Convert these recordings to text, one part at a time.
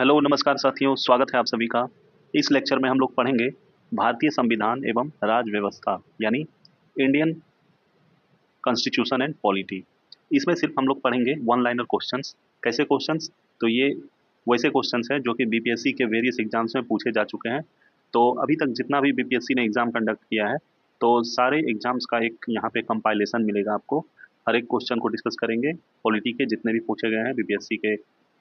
Hello नमस्कार साथियों, स्वागत है आप सभी का। इस लेक्चर में हम लोग पढ़ेंगे भारतीय संविधान एवं राज्य व्यवस्था यानी इंडियन कॉन्स्टिट्यूशन एंड पॉलिटी। इसमें सिर्फ हम लोग पढ़ेंगे वन लाइनर क्वेश्चंस। कैसे क्वेश्चंस? तो ये वैसे क्वेश्चंस हैं जो कि बीपीएससी के वेरियस एग्जाम्स में पूछे जा चुके हैं। तो अभी तक जितना भी बीपीएससी ने एग्जाम कंडक्ट किया है, तो सारे एग्जाम्स का एक यहाँ पे कंपाइलेशन मिलेगा आपको। हर एक क्वेश्चन को डिस्कस करेंगे। पॉलिटी के जितने भी पूछे गए हैं बीपीएससी के,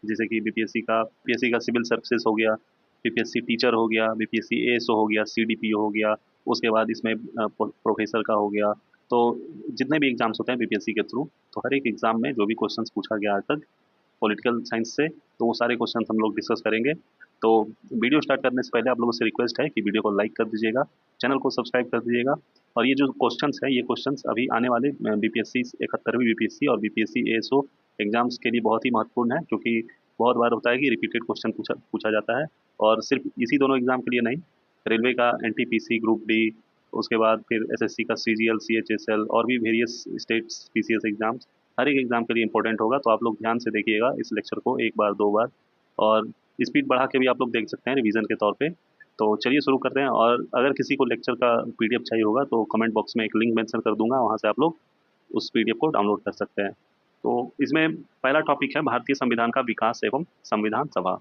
जैसे कि बीपीएससी का सिविल सर्विसेज हो गया, बीपीएससी टीचर हो गया, बीपीएससी एएसओ हो गया, सीडीपीओ हो गया, उसके बाद इसमें प्रोफेसर का हो गया। तो जितने भी एग्जाम्स होते हैं बीपीएससी के थ्रू, तो हर एक एग्जाम में जो भी क्वेश्चंस पूछा गया आज तक पॉलिटिकल साइंस से, तो वो सारे क्वेश्चंस हम लोग डिस्कस करेंगे। तो वीडियो स्टार्ट करने से पहले आप लोगों से रिक्वेस्ट है कि वीडियो को लाइक कर दीजिएगा, चैनल को सब्सक्राइब कर दीजिएगा। और ये जो क्वेश्चंस है, ये क्वेश्चंस अभी आने वाले बीपीएससी 71वीं बीपीएससी और बीपीएससी एएसओ एग्जाम्स के लिए बहुत ही महत्वपूर्ण है, क्योंकि बहुत बार होता है कि रिपीटेड क्वेश्चन पूछा पूछा जाता है। और सिर्फ इसी दोनों एग्जाम के लिए नहीं, रेलवे का एनटीपीसी ग्रुप डी, उसके बाद फिर एसएससी का सीजीएल सीएचएसएल और भी वेरियस स्टेट्स पीसीएस एग्जाम्स, हर एक एग्जाम के लिए इंपॉर्टेंट होगा। तो आप लोग ध्यान से देखिएगा इस लेक्चर को एक बार दो बार, और स्पीड बढ़ा के भी आप लोग देख सकते हैं रिवीजन के तौर पे। तो चलिए शुरू करते हैं। और अगर किसी को लेक्चर का पीडीएफ चाहिए होगा तो कमेंट बॉक्स में एक लिंक मेंशन कर दूंगा, वहाँ से आप लोग उस पीडीएफ को डाउनलोड कर सकते हैं। तो इसमें पहला टॉपिक है भारतीय संविधान का विकास एवं संविधान सभा।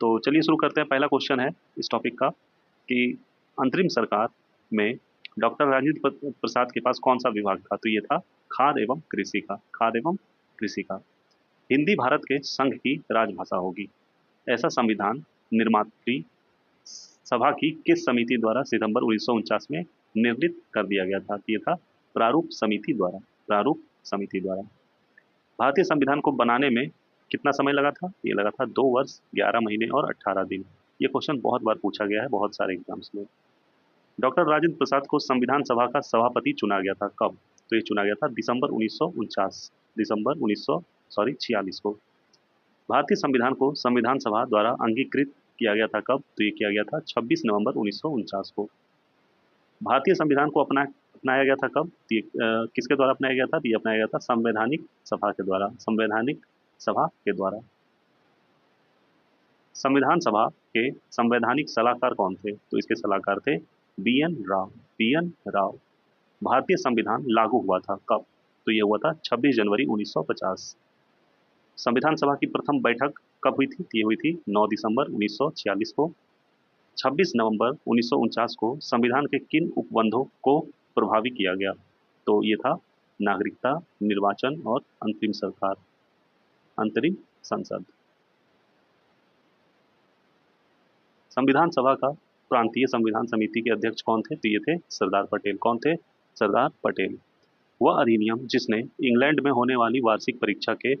तो चलिए शुरू करते हैं। पहला क्वेश्चन है इस टॉपिक का कि अंतरिम सरकार में डॉक्टर राजेंद्र प्रसाद के पास कौन सा विभाग था? तो ये था खाद्य एवं कृषि का। खाद्य एवं कृषि का। हिंदी भारत के संघ की राजभाषा होगी, ऐसा संविधान निर्मात्री सभा की किस समिति द्वारा सितंबर 1949 में निर्णित कर दिया गया था? ये था प्रारूप समिति द्वारा। प्रारूप समिति द्वारा। भारतीय संविधान को बनाने में कितना समय लगा था? ये लगा था 2 वर्ष 11 महीने और 18 दिन। ये क्वेश्चन बहुत बार पूछा गया है बहुत सारे एग्जाम्स में। डॉक्टर राजेंद्र प्रसाद को संविधान सभा का सभापति चुना गया था कब? तो ये चुना गया था दिसंबर 1949, दिसंबर 46 को। भारतीय संविधान को संविधान सभा द्वारा अंगीकृत किया गया था कब? तो ये किया गया था 26 नवंबर 1949 को। भारतीय संविधान को अपनाया गया था कब? तो ये किसके द्वारा अपनाया गया था? तो ये अपनाया गया था संवैधानिक सभा के द्वारा। संवैधानिक सभा के द्वारा। संविधान सभा के संवैधानिक सलाहकार कौन थे? तो इसके सलाहकार थे B N Rau. B N Rau. भारतीय संविधान लागू हुआ था कब? तो ये हुआ था 26 जनवरी 1950। संविधान सभा की प्रथम बैठक कब हुई थी? ये हुई थी 9 दिसंबर 1946 को। 26 नवंबर 1949 को संविधान के किन उपबंधों को प्रभावी किया गया? तो ये था नागरिकता, निर्वाचन और अंतरिम सरकार, अंतरिम संसद। संविधान सभा का प्रांतीय संविधान समिति के अध्यक्ष कौन थे? तो ये थे सरदार पटेल। कौन थे? सरदार पटेल। वह अधिनियम जिसने इंग्लैंड में होने वाली वार्षिक परीक्षा के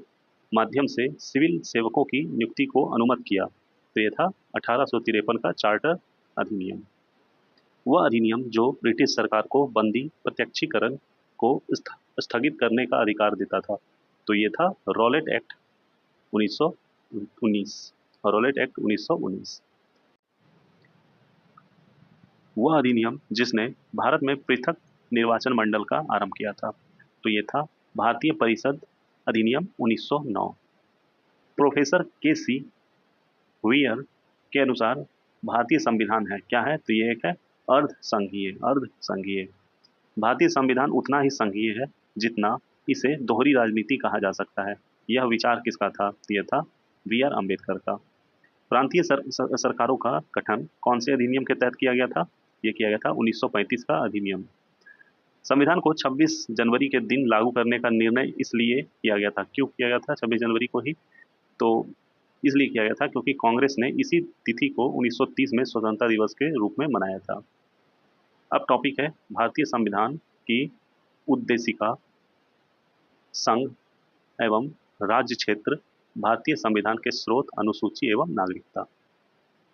माध्यम से सिविल सेवकों की नियुक्ति को अनुमत किया, तो ये था 1853 का चार्टर अधिनियम। वह अधिनियम जो ब्रिटिश सरकार को बंदी प्रत्यक्षीकरण को स्थगित करने का अधिकार देता था, तो ये था रॉलेट एक्ट 1919। Rowlatt act 1919। वह अधिनियम जिसने भारत में पृथक निर्वाचन मंडल का आरंभ किया था, तो ये था भारतीय परिषद अधिनियम 1909। प्रोफेसर के सी वेयर के अनुसार भारतीय संविधान है क्या है? तो ये एक है अर्ध संघीय। अर्ध संघीय। भारतीय संविधान उतना ही संघीय है जितना इसे दोहरी राजनीति कहा जा सकता है। यह विचार किसका था? तो यह था बी आर अम्बेडकर का। प्रांतीय सरकारों का गठन कौन से अधिनियम के तहत किया गया था? यह किया गया था 1935 का अधिनियम। संविधान को 26 जनवरी के दिन लागू करने का निर्णय इसलिए किया गया था। क्यों किया गया था 26 जनवरी को ही? तो इसलिए किया गया था क्योंकि कांग्रेस ने इसी तिथि को 1930 में स्वतंत्रता दिवस के रूप में मनाया था। अब टॉपिक है भारतीय संविधान की उद्देशिका, संघ एवं राज्य क्षेत्र, भारतीय संविधान के स्रोत, अनुसूची एवं नागरिकता।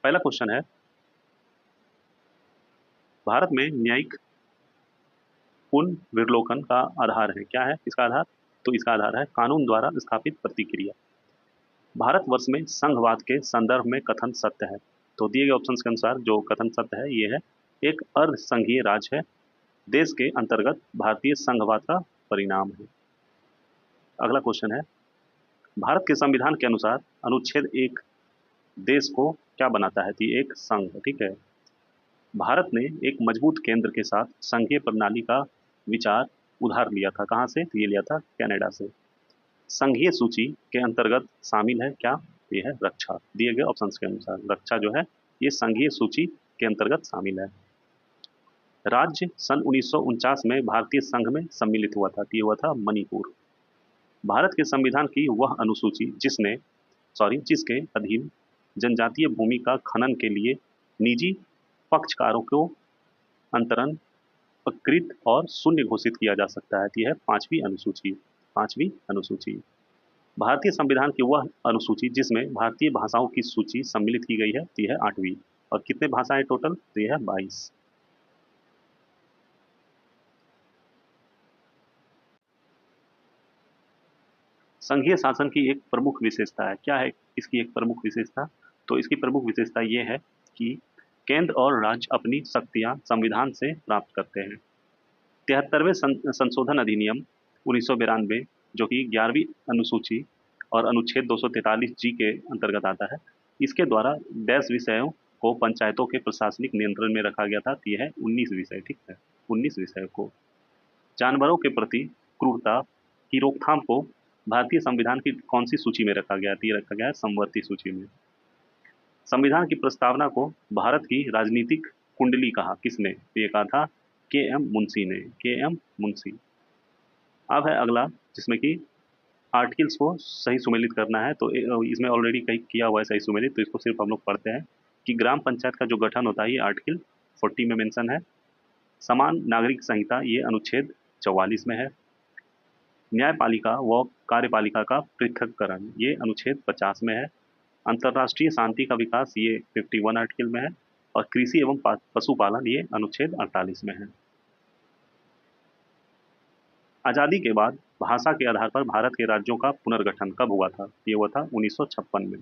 पहला क्वेश्चन है, भारत में न्यायिक पुनर्विलोकन का आधार है क्या है? इसका आधार? तो इसका आधार है कानून द्वारा स्थापित प्रतिक्रिया। भारतवर्ष में संघवाद के संदर्भ में कथन सत्य है। तो दिए गए ऑप्शंस के अनुसार जो कथन सत्य है ये है, एक अर्ध संघीय राज्य है, देश के अंतर्गत भारतीय संघवाद का परिणाम है। अगला क्वेश्चन है, भारत के संविधान के अनुसार अनुच्छेद 1 देश को क्या बनाता है? तो ये एक संघ, ठीक है। भारत ने एक मजबूत केंद्र के साथ संघीय प्रणाली का विचार उधार लिया था। कहाँ से? तो ये लिया था कनाडा से। संघीय सूची के अंतर्गत शामिल है क्या? ये है रक्षा। दिए गए ऑप्शंस के अनुसार रक्षा जो है ये संघीय सूची के अंतर्गत शामिल है। राज्य सन 1949 में भारतीय संघ में सम्मिलित हुआ था। ये हुआ था मणिपुर। भारत के संविधान की वह अनुसूची जिसके अधीन जनजातीय भूमि का खनन के लिए निजी पक्षकारों को अंतरण कृत और शून्य घोषित किया जा सकता है। यह है पांचवी अनुसूची। पांचवी अनुसूची भारतीय संविधान की वह अनुसूची जिसमें भारतीय भाषाओं की सूची सम्मिलित की गई है। यह है आठवीं। और कितने भाषाएं टोटल? तो यह है 22। संघीय शासन की एक प्रमुख विशेषता है। क्या है इसकी एक प्रमुख विशेषता? तो इसकी प्रमुख विशेषता यह है कि केंद्र और राज्य अपनी शक्तियां संविधान से प्राप्त करते हैं। 73वें संशोधन अधिनियम 1992 जो कि 11वीं अनुसूची और अनुच्छेद 243 जी के अंतर्गत आता है, इसके द्वारा डैश विषयों को पंचायतों के प्रशासनिक नियंत्रण में रखा गया था। यह है 19 विषय, ठीक है। 19 विषयों को जानवरों के प्रति क्रूरता की रोकथाम को भारतीय संविधान की कौन सी सूची में रखा गया? ये रखा गया है संवर्ती सूची में। संविधान की प्रस्तावना को भारत की राजनीतिक कुंडली कहा किसने? ये कहा था के एम मुंशी ने। के एम मुंशी। अब है अगला जिसमें कि आर्टिकल्स को सही सुमेलित करना है। तो इसमें ऑलरेडी कहीं किया हुआ है सही सुमेलित, तो इसको सिर्फ हम लोग पढ़ते हैं कि ग्राम पंचायत का जो गठन होता है ये आर्टिकल 40 में मेंशन है। समान नागरिक संहिता ये अनुच्छेद 44 में है। न्यायपालिका व कार्यपालिका का पृथककरण ये अनुच्छेद 50 में है। अंतर्राष्ट्रीय शांति का विकास ये 51 आर्टिकल में है। और कृषि एवं पशुपालन ये अनुच्छेद 48 में है। आज़ादी के बाद भाषा के आधार पर भारत के राज्यों का पुनर्गठन कब हुआ था? ये हुआ था 1956 में।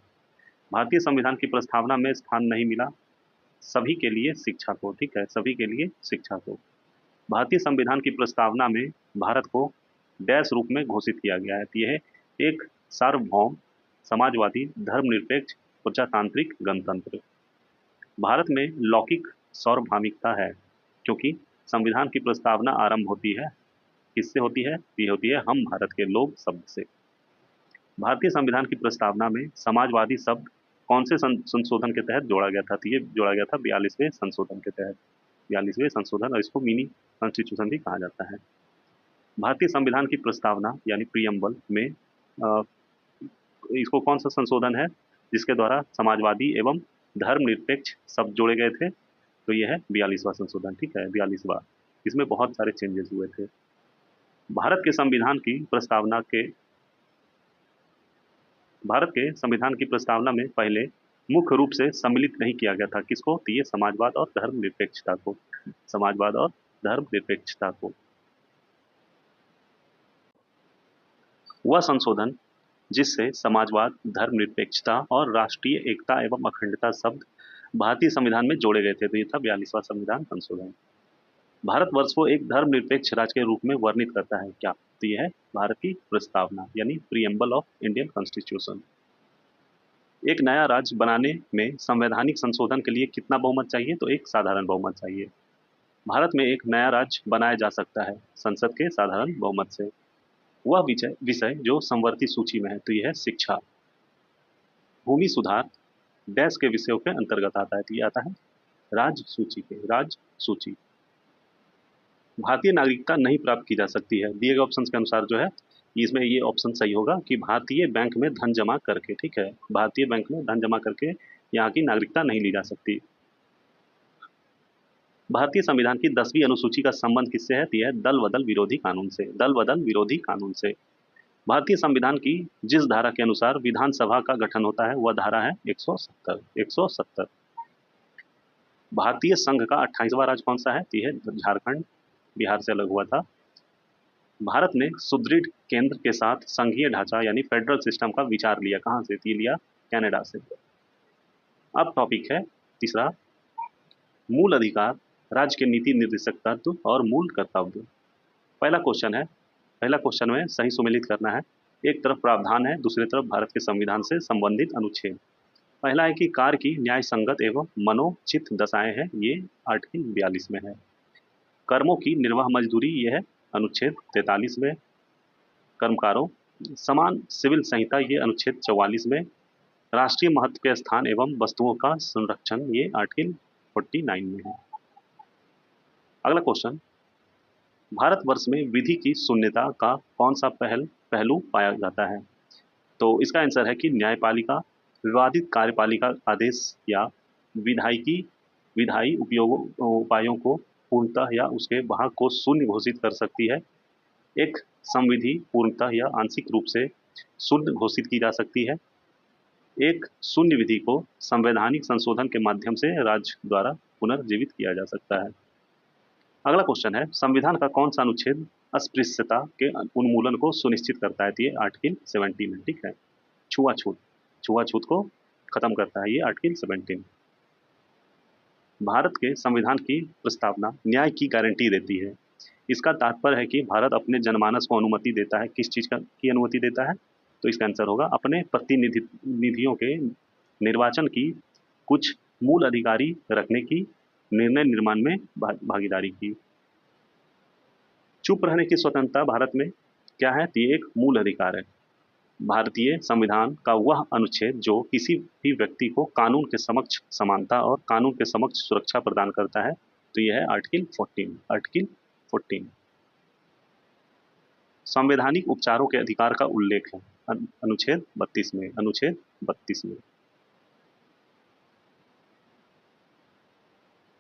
भारतीय संविधान की प्रस्तावना में स्थान नहीं मिला सभी के लिए शिक्षा को, ठीक है, सभी के लिए शिक्षा को। भारतीय संविधान की प्रस्तावना में भारत को डैश रूप में घोषित किया गया है। यह है एक सार्वभौम समाजवादी धर्मनिरपेक्ष प्रजातांत्रिक गणतंत्र। भारत में लौकिक सार्वभौमिकता है क्योंकि संविधान की प्रस्तावना आरंभ होती है किससे होती है? ये होती है हम भारत के लोग शब्द से। भारतीय संविधान की प्रस्तावना में समाजवादी शब्द कौन से संशोधन के तहत जोड़ा गया था? तो ये जोड़ा गया था 42वें संशोधन के तहत। 42वें संशोधन, और इसको मिनी कॉन्स्टिट्यूशन भी कहा जाता है। भारतीय संविधान की प्रस्तावना यानी प्रियम्बल में इसको कौन सा संशोधन है जिसके द्वारा समाजवादी एवं धर्मनिरपेक्ष शब्द जोड़े गए थे? तो ये है 42वां संशोधन, ठीक है, 42वां। इसमें बहुत सारे चेंजेस हुए थे। भारत के संविधान की प्रस्तावना में पहले मुख्य रूप से सम्मिलित नहीं किया गया था किसको? तो ये समाजवाद और धर्मनिरपेक्षता को। समाजवाद और धर्मनिरपेक्षता को। वह संशोधन जिससे समाजवाद, धर्मनिरपेक्षता और राष्ट्रीय एकता एवं अखंडता शब्द भारतीय संविधान में जोड़े गए थे। तो ये था 42वां संविधान संशोधन। भारतवर्ष को एक धर्मनिरपेक्ष राज्य के रूप में वर्णित करता है क्या? तो यह है भारत की प्रस्तावना यानी प्रियम्बल ऑफ इंडियन कॉन्स्टिट्यूशन। एक नया राज्य बनाने में संवैधानिक संशोधन के लिए कितना बहुमत चाहिए? तो एक साधारण बहुमत चाहिए। भारत में एक नया राज्य बनाया जा सकता है संसद के साधारण बहुमत से। वह विषय जो संवर्ती सूची में है तो यह है शिक्षा। भूमि सुधार डैश के विषयों के अंतर्गत आता है। तो ये आता है राज्य सूची के। राज्य सूची। भारतीय नागरिकता नहीं प्राप्त की जा सकती है दिए गए ऑप्शंस के अनुसार जो है इसमें ये ऑप्शन सही होगा कि भारतीय बैंक में धन जमा करके, ठीक है, भारतीय बैंक में धन जमा करके यहाँ की नागरिकता नहीं ली जा सकती। भारतीय संविधान की 10वीं अनुसूची का संबंध किससे है? तो यह है दल बदल विरोधी कानून से। दल बदल विरोधी कानून से। भारतीय संविधान की जिस धारा के अनुसार विधानसभा का गठन होता है वह धारा है 170। 170। भारतीय संघ का 28वां राज्य कौन सा है? तो यह है झारखंड, बिहार से अलग हुआ था। भारत ने सुदृढ़ केंद्र के साथ संघीय ढांचा यानी फेडरल सिस्टम का विचार लिया। कहां से? तो लिया कनाडा से। अब टॉपिक है तीसरा, मूल अधिकार, राज्य के नीति निर्देशक तत्व और मूल कर्तव्य। पहला क्वेश्चन में सही सुमेलित करना है। एक तरफ प्रावधान है, दूसरी तरफ भारत के संविधान से संबंधित अनुच्छेद। पहला है कि कार्य की न्याय संगत एवं मनोचित दशाएं हैं, ये आर्टिकल 42 में है। कर्मों की निर्वाह मजदूरी, ये है अनुच्छेद 43 में। कर्मकारों समान सिविल संहिता, ये अनुच्छेद 44 में। राष्ट्रीय महत्व के स्थान एवं वस्तुओं का संरक्षण, ये आर्टिकल 49 में है। अगला क्वेश्चन, भारतवर्ष में विधि की शून्यता का कौन सा पहलू पाया जाता है? तो इसका आंसर है कि न्यायपालिका विवादित कार्यपालिका आदेश या विधायी उपायों को पूर्णतः या उसके भाग को शून्य घोषित कर सकती है। एक संविधि पूर्णतः या आंशिक रूप से शून्य घोषित की जा सकती है। एक शून्य विधि को संवैधानिक संशोधन के माध्यम से राज्य द्वारा पुनर्जीवित किया जा सकता है। अगला क्वेश्चन है, संविधान का कौन सा अनुच्छेद अस्पृश्यता के उन्मूलन को सुनिश्चित करता है? तो ये आर्टिकल 17 है, ठीक है। छुआछूत को खत्म करता है, ये आर्टिकल 17। भारत के संविधान की प्रस्तावना न्याय की गारंटी देती है। इसका तात्पर्य है कि भारत अपने जनमानस को अनुमति देता है, किस चीज की अनुमति देता है? तो इसका आंसर होगा अपने प्रतिनिधियों के निर्वाचन की, कुछ मूल अधिकारी रखने की, निर्णय निर्माण में भागीदारी की। चुप रहने की स्वतंत्रता भारत में क्या है? तो ये एक मूल अधिकार है। भारतीय संविधान का वह अनुच्छेद जो किसी भी व्यक्ति को कानून के समक्ष समानता और कानून के समक्ष सुरक्षा प्रदान करता है, तो यह है आर्टिकल 14। आर्टिकल 14 संवैधानिक उपचारों के अधिकार का उल्लेख है अनुच्छेद 32 में। अनुच्छेद 32 में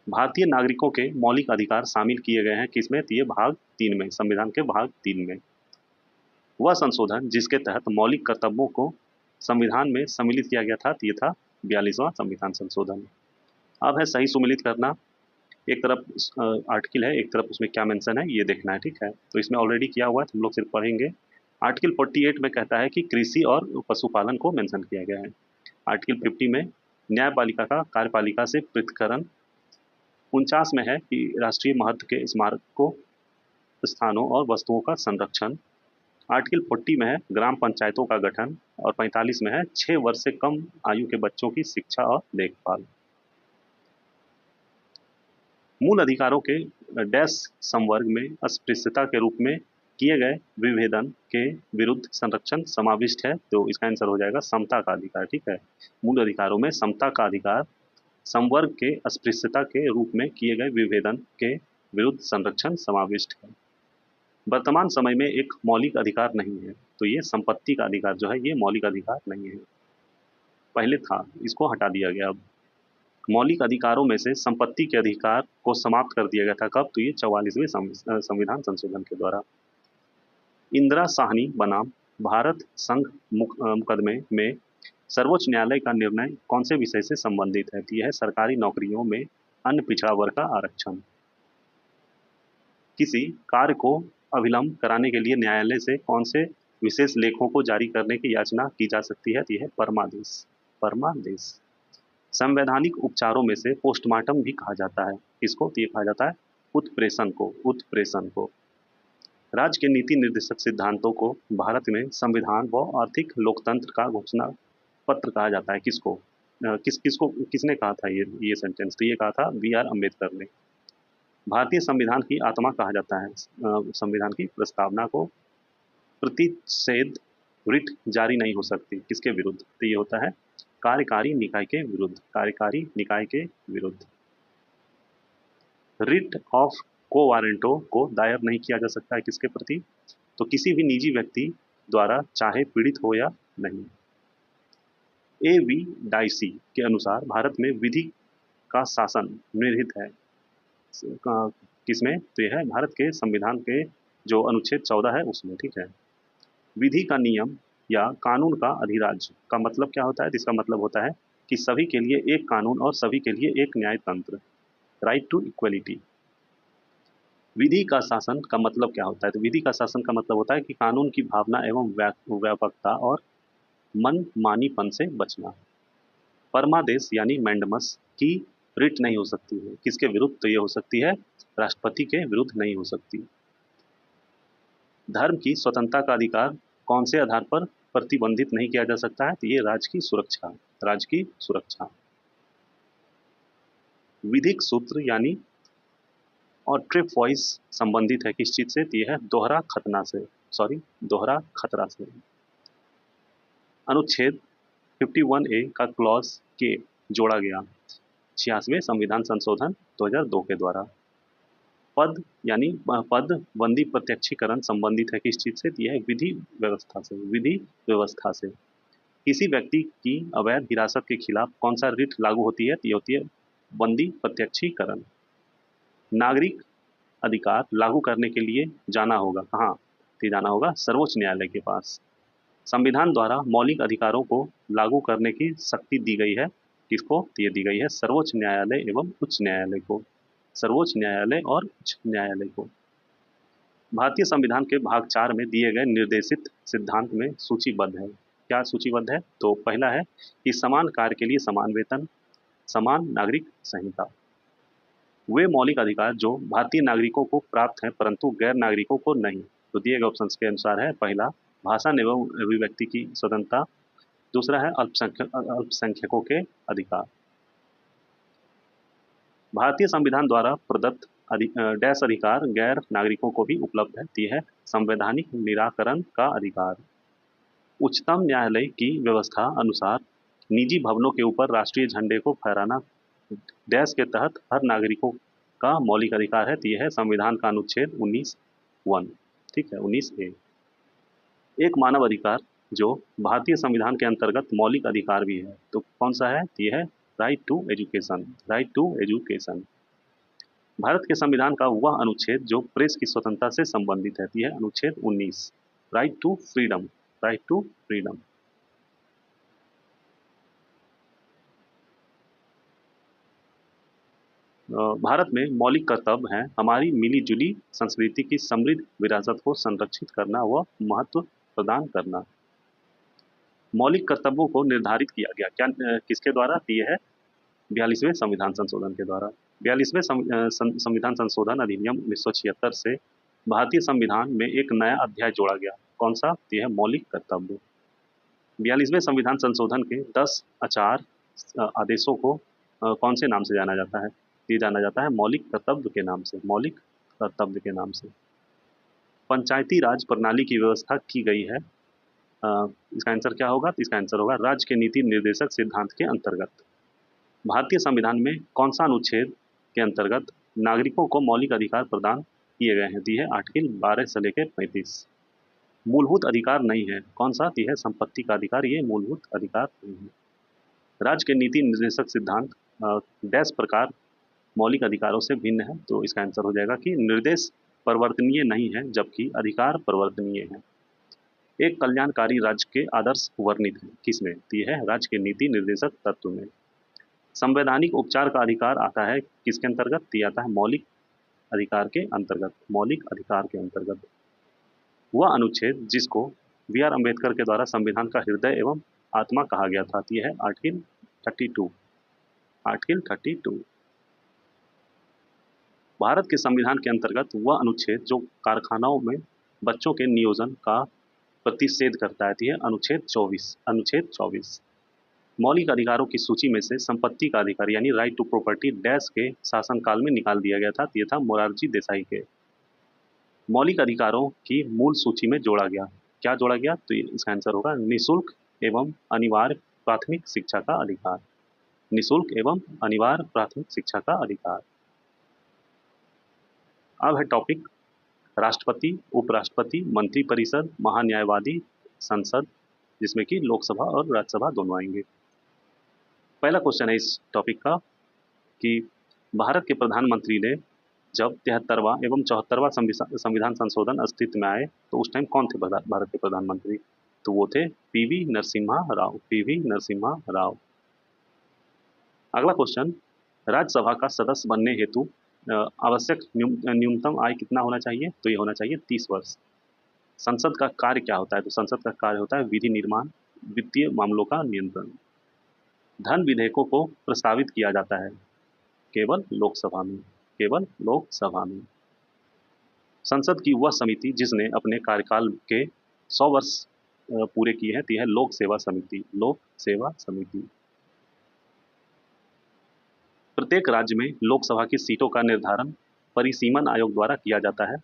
भारतीय नागरिकों के मौलिक अधिकार शामिल किए गए हैं, किसमें? तो ये भाग 3 में, संविधान के भाग 3 में। वह संशोधन जिसके तहत मौलिक कर्तव्यों को संविधान में सम्मिलित किया गया था, ये था 42वां संविधान संशोधन। अब है सही सुमिलित करना। एक तरफ आर्टिकल है, एक तरफ उसमें क्या मेंशन है ये देखना है, ठीक है। तो इसमें ऑलरेडी किया हुआ है, तो हम लोग सिर्फ पढ़ेंगे। आर्टिकल 48 में कहता है कि कृषि और पशुपालन को मेंशन किया गया है। आर्टिकल 50 में न्यायपालिका का कार्यपालिका से पृथक्करण। 49 में है कि राष्ट्रीय महत्व के स्मारकों, स्थानों और वस्तुओं का संरक्षण। आर्टिकल 40 में है ग्राम पंचायतों का गठन, और 45 में है 6 वर्ष से कम आयु के बच्चों की शिक्षा और देखभाल। मूल अधिकारों के डैश संवर्ग में अस्पृश्यता के रूप में किए गए विभेदन के विरुद्ध संरक्षण समाविष्ट है, तो इसका आंसर हो जाएगा समता का अधिकार, ठीक है। मूल अधिकारों में समता का अधिकार, संवर्ग के अस्पृश्यता के रूप में किए गए विभेदन के विरुद्ध संरक्षण समाविष्ट है। वर्तमान समय में एक मौलिक अधिकार नहीं है, तो ये संपत्ति का अधिकार जो है ये मौलिक अधिकार नहीं है। पहले था, इसको हटा दिया गया। अब मौलिक अधिकारों में से संपत्ति के अधिकार को समाप्त कर दिया गया था, कब? तो ये 44वें संविधान संशोधन के द्वारा। इंदिरा साहनी बनाम भारत संघ मुकदमे में सर्वोच्च न्यायालय का निर्णय कौन से विषय से संबंधित है? तो यह है सरकारी नौकरियों में अन्य पिछड़ा वर्ग का आरक्षण। किसी कार्य को अविलंब कराने के लिए न्यायालय से कौन से विशेष लेखों को जारी करने की याचना की जा सकती है? तो यह है परमादेश। परमादेश। संवैधानिक उपचारों में से पोस्टमार्टम भी कहा जाता है। किसको? तो ये कहा जाता है उत्प्रेषण को। उत्प्रेषण को। राज्य के नीति निर्देशक सिद्धांतों को भारत में संविधान व आर्थिक लोकतंत्र का घोषणा पत्र कहा जाता है। किसको? किसने कहा था ये सेंटेंस? तो ये कहा था B.R. अम्बेडकर ने। भारतीय संविधान की आत्मा कहा जाता है संविधान की प्रस्तावना को। प्रतिषेध रिट जारी नहीं हो सकती, किसके विरुद्ध? तो ये होता है कार्यकारी निकाय के विरुद्ध। कार्यकारी निकाय के विरुद्ध। रिट ऑफ को वारंटो को दायर नहीं किया जा सकता है, किसके प्रति? तो किसी भी निजी व्यक्ति द्वारा, चाहे पीड़ित हो या नहीं। A.V. डाइसी के अनुसार भारत में विधि का शासन निहित है किसमें? तो यह है भारत के संविधान के जो अनुच्छेद 14 है उसमें, ठीक है। विधि का नियम या कानून का अधिराज्य का मतलब क्या होता है? इसका मतलब होता है कि सभी के लिए एक कानून और सभी के लिए एक न्याय तंत्र। Right to equality. विधि का शासन का मतलब क्या होता है? तो विधि का शासन का मतलब होता है कि कानून की भावना एवं व्यापकता और मनमानीपन से बचना। परमादेश यानी मैंडमस की रिट नहीं हो सकती है, किसके विरुद्ध? तो ये हो सकती है राष्ट्रपति के विरुद्ध नहीं हो सकती। धर्म की स्वतंत्रता का अधिकार कौन से आधार पर प्रतिबंधित नहीं किया जा सकता है, तो ये राज्य की सुरक्षा, राज्य की सुरक्षा। विधिक सूत्र यानी और ट्रिप वॉइस संबंधित है किस चीज से, तो ये है दोहरा खतना से, सॉरी दोहरा खतरा से। अनुच्छेद 51A का क्लॉज के जोड़ा गया 86वें संविधान संशोधन 2002 के द्वारा। पद यानी पद बंदी प्रत्यक्षीकरण संबंधित है किस चीज से, तो यह है विधि व्यवस्था से, विधि व्यवस्था से। किसी व्यक्ति की अवैध हिरासत के खिलाफ कौन सा रिट लागू होती है, तो ये होती है बंदी प्रत्यक्षीकरण। नागरिक अधिकार लागू करने के लिए जाना होगा कहाँ, तो जाना होगा सर्वोच्च न्यायालय के पास। संविधान द्वारा मौलिक अधिकारों को लागू करने की शक्ति दी गई है किसको, तो ये दी गई है सर्वोच्च न्यायालय एवं उच्च न्यायालय को, सर्वोच्च न्यायालय और उच्च न्यायालय को। भारतीय संविधान के भाग 4 में दिए गए निर्देशित सिद्धांत में सूचीबद्ध है, क्या सूचीबद्ध है, तो पहला है कि समान कार्य के लिए समान वेतन, समान नागरिक संहिता। वे मौलिक अधिकार जो भारतीय नागरिकों को प्राप्त हैं परंतु गैर नागरिकों को नहीं, तो दिए गए ऑप्शन के अनुसार है पहला भाषा एवं अभिव्यक्ति की स्वतंत्रता, दूसरा है अल्पसंख्यकों के अधिकार। भारतीय संविधान द्वारा प्रदत्त डैश अधिकार गैर नागरिकों को भी उपलब्ध है, यह है संवैधानिक निराकरण का अधिकार। उच्चतम न्यायालय की व्यवस्था अनुसार निजी भवनों के ऊपर राष्ट्रीय झंडे को फहराना डैश के तहत हर नागरिकों का मौलिक अधिकार है, यह है संविधान का अनुच्छेद 19(1), ठीक है 19A। एक मानव अधिकार जो भारतीय संविधान के अंतर्गत मौलिक अधिकार भी है, तो कौन सा है, यह है right to education, right to education. भारत के संविधान का वह अनुच्छेद जो प्रेस की स्वतंत्रता से संबंधित है, यह है अनुच्छेद 19, right to freedom, right to freedom. भारत में मौलिक कर्तव्य हैं हमारी मिलीजुली संस्कृति की समृद्ध विरासत को संरक्षित करना व महत्व प्रदान करना। मौलिक कर्तव्यों को निर्धारित किया गया क्या किसके द्वारा, दिए है 42वें संविधान संशोधन के द्वारा। 42वें संविधान संशोधन अधिनियम 1976 से भारतीय संविधान में एक नया अध्याय जोड़ा गया, कौन सा, यह है मौलिक कर्तव्य। 42वें संविधान संशोधन के 10 आचार आदेशों को कौन से नाम से जाना जाता है, ये जाना जाता है मौलिक कर्तव्य के नाम से, मौलिक कर्तव्य के नाम से। पंचायती राज प्रणाली की व्यवस्था की गई है, इसका आंसर क्या होगा, तो इसका आंसर होगा राज्य के नीति निर्देशक सिद्धांत के अंतर्गत। भारतीय संविधान में कौन सा अनुच्छेद के अंतर्गत नागरिकों को मौलिक अधिकार प्रदान किए गए हैं, दी है आर्टिकल 12 से लेकर 35। मूलभूत अधिकार नहीं है, कौन सा, दी है संपत्ति का अधिकार, ये मूलभूत अधिकार नहीं है। राज्य के नीति निर्देशक सिद्धांत डैश प्रकार मौलिक अधिकारों से भिन्न है, तो इसका आंसर हो जाएगा कि निर्देश परिवर्तनीय नहीं है जबकि अधिकार परिवर्तनीय है। एक कल्याणकारी राज्य के आदर्श वर्णित है किसमें, तो यह है राज्य के नीति निर्देशक तत्व में। संवैधानिक उपचार का अधिकार आता है किसके अंतर्गत, दिया आता है मौलिक अधिकार के अंतर्गत, मौलिक अधिकार के अंतर्गत। वह अनुच्छेद जिसको B.R. अम्बेडकर के द्वारा संविधान का हृदय एवं आत्मा कहा गया था, यह है आर्टिकल 32, आर्टिकल 32। भारत के संविधान के अंतर्गत वह अनुच्छेद जो कारखानाओं में बच्चों के नियोजन का प्रतिषेध करता है, यह अनुच्छेद 24, अनुच्छेद 24। मौलिक अधिकारों की सूची में से संपत्ति का अधिकार यानी राइट टू प्रॉपर्टी डैश के शासनकाल में निकाल दिया गया था, यह था मोरारजी देसाई के। मौलिक अधिकारों की मूल सूची में जोड़ा गया, क्या जोड़ा गया, तो इसका आंसर होगा निःशुल्क एवं अनिवार्य प्राथमिक शिक्षा का अधिकार, निःशुल्क एवं अनिवार्य प्राथमिक शिक्षा का अधिकार। अब है टॉपिक राष्ट्रपति, उपराष्ट्रपति, मंत्रिपरिषद, महान्यायवादी, संसद, जिसमें कि लोकसभा और राज्यसभा दोनों आएंगे। पहला क्वेश्चन है इस टॉपिक का कि भारत के प्रधानमंत्री ने जब 73वां एवं 74वां संविधान संशोधन अस्तित्व में आए तो उस टाइम कौन थे भारत के प्रधानमंत्री, तो वो थे पीवी नरसिम्हा राव, पीवी नरसिम्हा राव। अगला क्वेश्चन, राज्यसभा का सदस्य बनने हेतु आवश्यक न्यूनतम आय कितना होना चाहिए, तो ये होना चाहिए 30 वर्ष। संसद का कार्य क्या होता है, तो संसद का कार्य होता है विधि निर्माण, वित्तीय मामलों का नियंत्रण। धन विधेयकों को प्रस्तावित किया जाता है केवल लोकसभा में, केवल लोकसभा में। संसद की वह समिति जिसने अपने कार्यकाल के 100 वर्ष पूरे किए हैं, तो यह है लोक सेवा समिति। लोक सेवा समिति। प्रत्येक राज्य में लोकसभा की सीटों का निर्धारण परिसीमन आयोग द्वारा किया जाता है।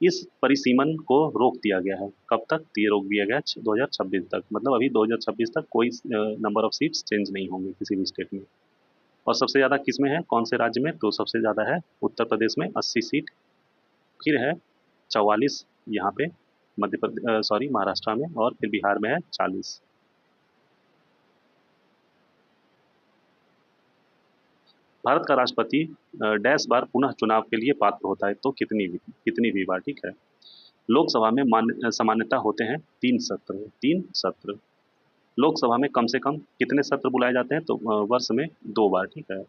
इस परिसीमन को रोक दिया गया है। कब तक? तो ये रोक दिया गया 2026 तक। मतलब अभी 2026 तक कोई नंबर ऑफ सीट्स चेंज नहीं होंगे किसी भी स्टेट में। और सबसे ज़्यादा किस में है, कौन से राज्य में? तो सबसे ज़्यादा है उत्तर प्रदेश में 80 सीट, फिर है 44 यहाँ पे महाराष्ट्र में, और फिर बिहार में है 40। भारत का राष्ट्रपति डैश बार पुनः चुनाव के लिए पात्र होता है, तो कितनी भी बार, ठीक है। लोकसभा में सामान्यतः होते हैं 3 सत्र। लोकसभा में कम से कम कितने सत्र बुलाए जाते हैं? तो वर्ष में 2 बार, ठीक है।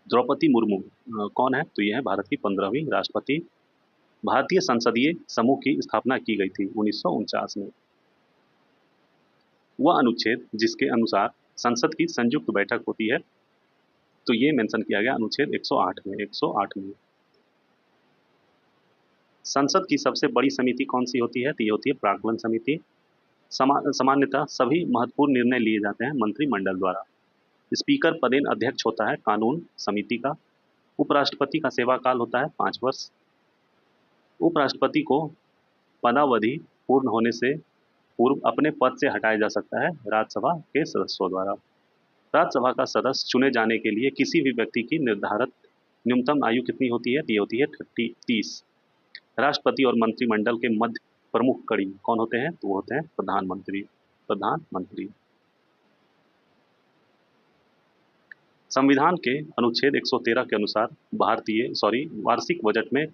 द्रौपदी मुर्मू कौन है? तो ये है भारत की 15वीं राष्ट्रपति। भारतीय संसदीय समूह की स्थापना की गई थी 1949 में। वह अनुच्छेद जिसके अनुसार संसद की संयुक्त बैठक होती है, तो ये मेंशन किया गया अनुच्छेद 108 में। 108 में संसद की सबसे बड़ी समिति कौन सी होती है? तो ये होती है प्राक्कलन समिति। सामान्यतः सभी महत्वपूर्ण निर्णय लिए जाते हैं मंत्रिमंडल द्वारा। स्पीकर पदेन अध्यक्ष होता है कानून समिति का। उपराष्ट्रपति का सेवा काल होता है 5 वर्ष। उपराष्ट्रपति को पदावधि पूर्ण होने से पूर्व अपने पद से हटाया जा सकता है राज्यसभा के सदस्यों द्वारा। राज्यसभा का सदस्य चुने जाने के लिए किसी भी व्यक्ति की निर्धारित न्यूनतम आयु कितनी होती है? तो ये होती है 30। राष्ट्रपति और मंत्रिमंडल के मध्य प्रमुख कड़ी कौन होते हैं? तो वो होते हैं प्रधानमंत्री। संविधान के अनुच्छेद 113 के अनुसार वार्षिक बजट में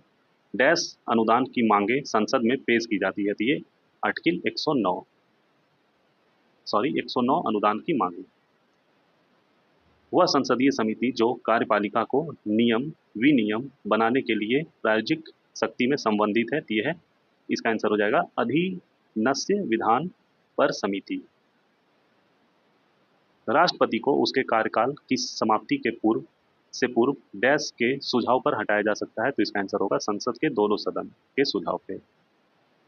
डैश अनुदान की मांगे संसद में पेश की जाती है। तो ये आर्टिकल 109 अनुदान की मांगे। वह संसदीय समिति जो कार्यपालिका को नियम विनियम बनाने के लिए प्रायोजिक शक्ति में संबंधित है, तो यह है, इसका आंसर हो जाएगा अधीनस्थ विधान पर समिति। राष्ट्रपति को उसके कार्यकाल की समाप्ति के पूर्व डैश के सुझाव पर हटाया जा सकता है, तो इसका आंसर होगा संसद के दोनों सदन के सुझाव पे।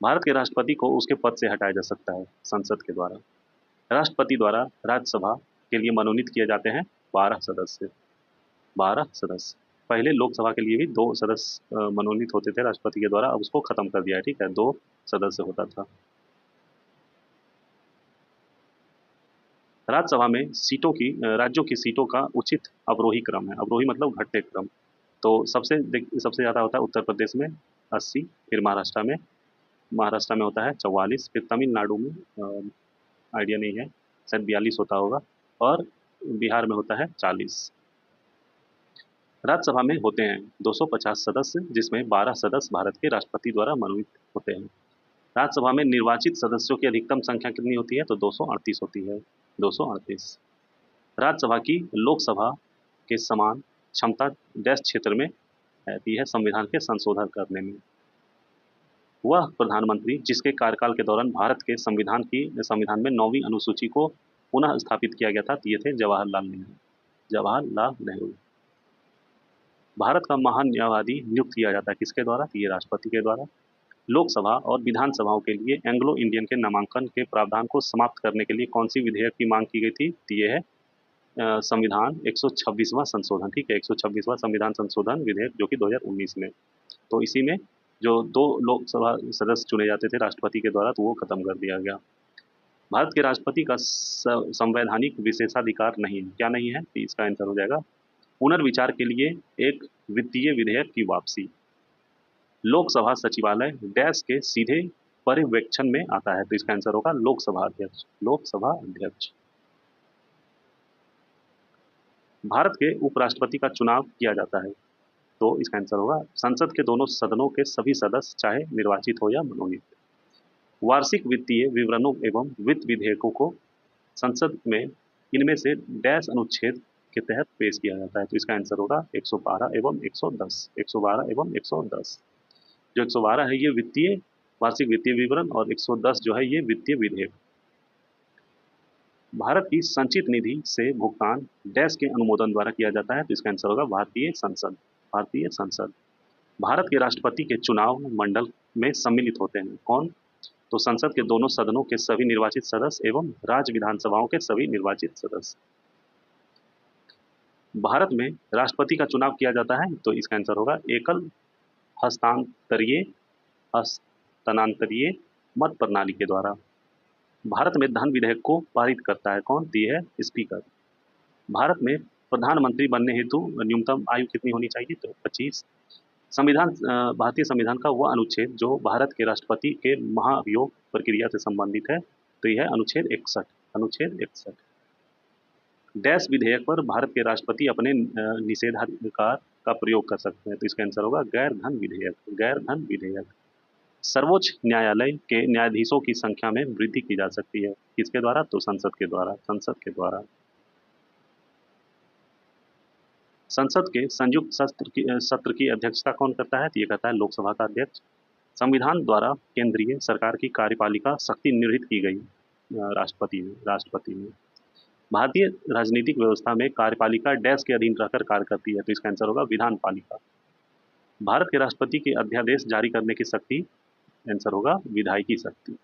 भारत के राष्ट्रपति को उसके पद से हटाया जा सकता है संसद के द्वारा। राष्ट्रपति द्वारा राज्यसभा के लिए मनोनीत किए जाते हैं 12 सदस्य। पहले लोकसभा के लिए भी 2 सदस्य मनोनीत होते थे राष्ट्रपति के द्वारा, अब उसको खत्म कर दिया है, ठीक है, 2 सदस्य होता था। राज्यसभा में राज्यों की सीटों का उचित अवरोही क्रम है। अवरोही मतलब घटते क्रम। तो सबसे ज़्यादा होता है उत्तर प्रदेश में 80, फिर महाराष्ट्र में होता है 44, फिर तमिलनाडु में आइडिया नहीं है, शायद 42 होता होगा, और बिहार में होता है 40। राज्यसभा में होते हैं 250 सदस्य, जिसमें 12 सदस्य भारत के राष्ट्रपति द्वारा मनोनीत होते हैं। राज्यसभा में निर्वाचित सदस्यों की अधिकतम संख्या कितनी होती है? तो 238 होती है। 238। राज्यसभा की लोकसभा के समान क्षमता डैश क्षेत्र में रहती है संविधान के संशोधन करने में। वह प्रधानमंत्री जिसके कार्यकाल के दौरान भारत के संविधान में 9वीं अनुसूची को पुनः स्थापित किया गया था, तो ये थे जवाहरलाल नेहरू। भारत का महान न्यायवादी नियुक्त किया जाता है किसके द्वारा? तो ये राष्ट्रपति के द्वारा। लोकसभा और विधानसभाओं के लिए एंग्लो इंडियन के नामांकन के प्रावधान को समाप्त करने के लिए कौन सी विधेयक की मांग की गई थी? तो ये है संविधान 126वां संशोधन, ठीक है, 126वां संविधान संशोधन विधेयक, जो कि 2019 में। तो इसी में जो 2 लोकसभा सदस्य चुने जाते थे राष्ट्रपति के द्वारा, तो वो खत्म कर दिया गया। भारत के राष्ट्रपति का संवैधानिक विशेषाधिकार नहीं है। क्या नहीं है? तो इसका आंसर हो जाएगा पुनर्विचार के लिए एक वित्तीय विधेयक की वापसी। लोकसभा सचिवालय डैश के सीधे पर्यवेक्षण में आता है, तो इसका आंसर होगा लोकसभा अध्यक्ष। भारत के उपराष्ट्रपति का चुनाव किया जाता है, तो इसका आंसर होगा संसद के दोनों सदनों के सभी सदस्य, चाहे निर्वाचित हो या मनोनीत। वार्षिक वित्तीय विवरणों एवं वित्त विधेयकों को संसद में इनमें से डैश अनुच्छेद के तहत पेश किया जाता है, तो इसका आंसर होगा 112 एवं 110। 112 एवं 110। जो 112 है ये वार्षिक वित्तीय विवरण, और 110 जो है ये वित्तीय विधेयक। भारत की संचित निधि से भुगतान डैश के अनुमोदन द्वारा किया जाता है, तो इसका आंसर होगा भारतीय संसद। भारत के राष्ट्रपति के चुनाव मंडल में सम्मिलित होते हैं कौन? तो संसद के दोनों सदनों के सभी निर्वाचित सदस्य एवं राज्य विधानसभाओं के सभी निर्वाचित सदस्य। भारत में राष्ट्रपति का चुनाव किया जाता है, तो इसका आंसर होगा एकल हस्तांतरीय हस्तांतरीय मत प्रणाली के द्वारा। भारत में धन विधेयक को पारित करता है कौन? तो ये है स्पीकर। भारत में प्रधानमंत्री बनने हेतु न्यूनतम आयु कितनी होनी चाहिए? तो 25। संविधान भारतीय संविधान का वह अनुच्छेद जो भारत के राष्ट्रपति के महाभियोग प्रक्रिया से संबंधित है, तो यह है अनुच्छेद 61। अनुच्छेद 61। डैश विधेयक पर भारत के राष्ट्रपति अपने निषेधाधिकार का प्रयोग कर सकते हैं, तो इसका आंसर होगा गैर धन विधेयक। गैर धन विधेयक। सर्वोच्च न्यायालय के न्यायाधीशों की संख्या में वृद्धि की जा सकती है, किसके द्वारा? तो संसद के द्वारा। संसद के द्वारा। संसद के संयुक्त सत्र की अध्यक्षता कौन करता है? तो ये करता है लोकसभा का अध्यक्ष। संविधान द्वारा केंद्रीय सरकार की कार्यपालिका शक्ति निर्हित की गई राष्ट्रपति में। भारतीय राजनीतिक व्यवस्था में कार्यपालिका डैश के अधीन रहकर कार्य करती है, तो इसका आंसर होगा विधान पालिका। भारत के राष्ट्रपति के अध्यादेश जारी करने की शक्ति, आंसर होगा विधायिकी शक्ति।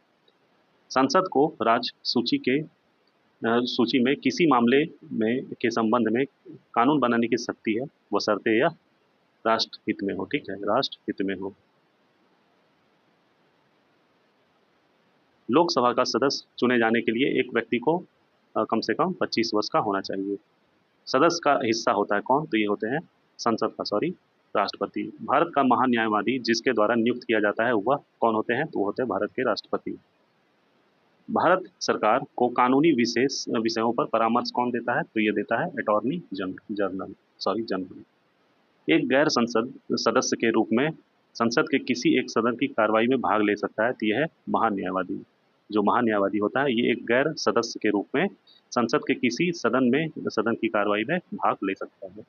संसद को राज्य सूची में किसी मामले में के संबंध में कानून बनाने की शक्ति है, वो शर्ते यह राष्ट्रहित में हो। ठीक है, राष्ट्रहित में हो। लोकसभा का सदस्य चुने जाने के लिए एक व्यक्ति को कम से कम 25 वर्ष का होना चाहिए। सदस्य का हिस्सा होता है कौन? तो ये होते हैं राष्ट्रपति। भारत का महान्यायवादी जिसके द्वारा नियुक्त किया जाता है वह कौन होते हैं? तो वो होते हैं भारत के राष्ट्रपति। भारत सरकार को कानूनी विषयों पर परामर्श कौन देता है? तो ये देता है अटॉर्नी जनरल। एक गैर संसद सदस्य के रूप में संसद के किसी एक सदन की कार्रवाई में भाग ले सकता है, तो यह है महान्यायवादी। जो महान्यायवादी होता है ये एक गैर सदस्य के रूप में संसद के किसी सदन की कार्रवाई में भाग ले सकता है।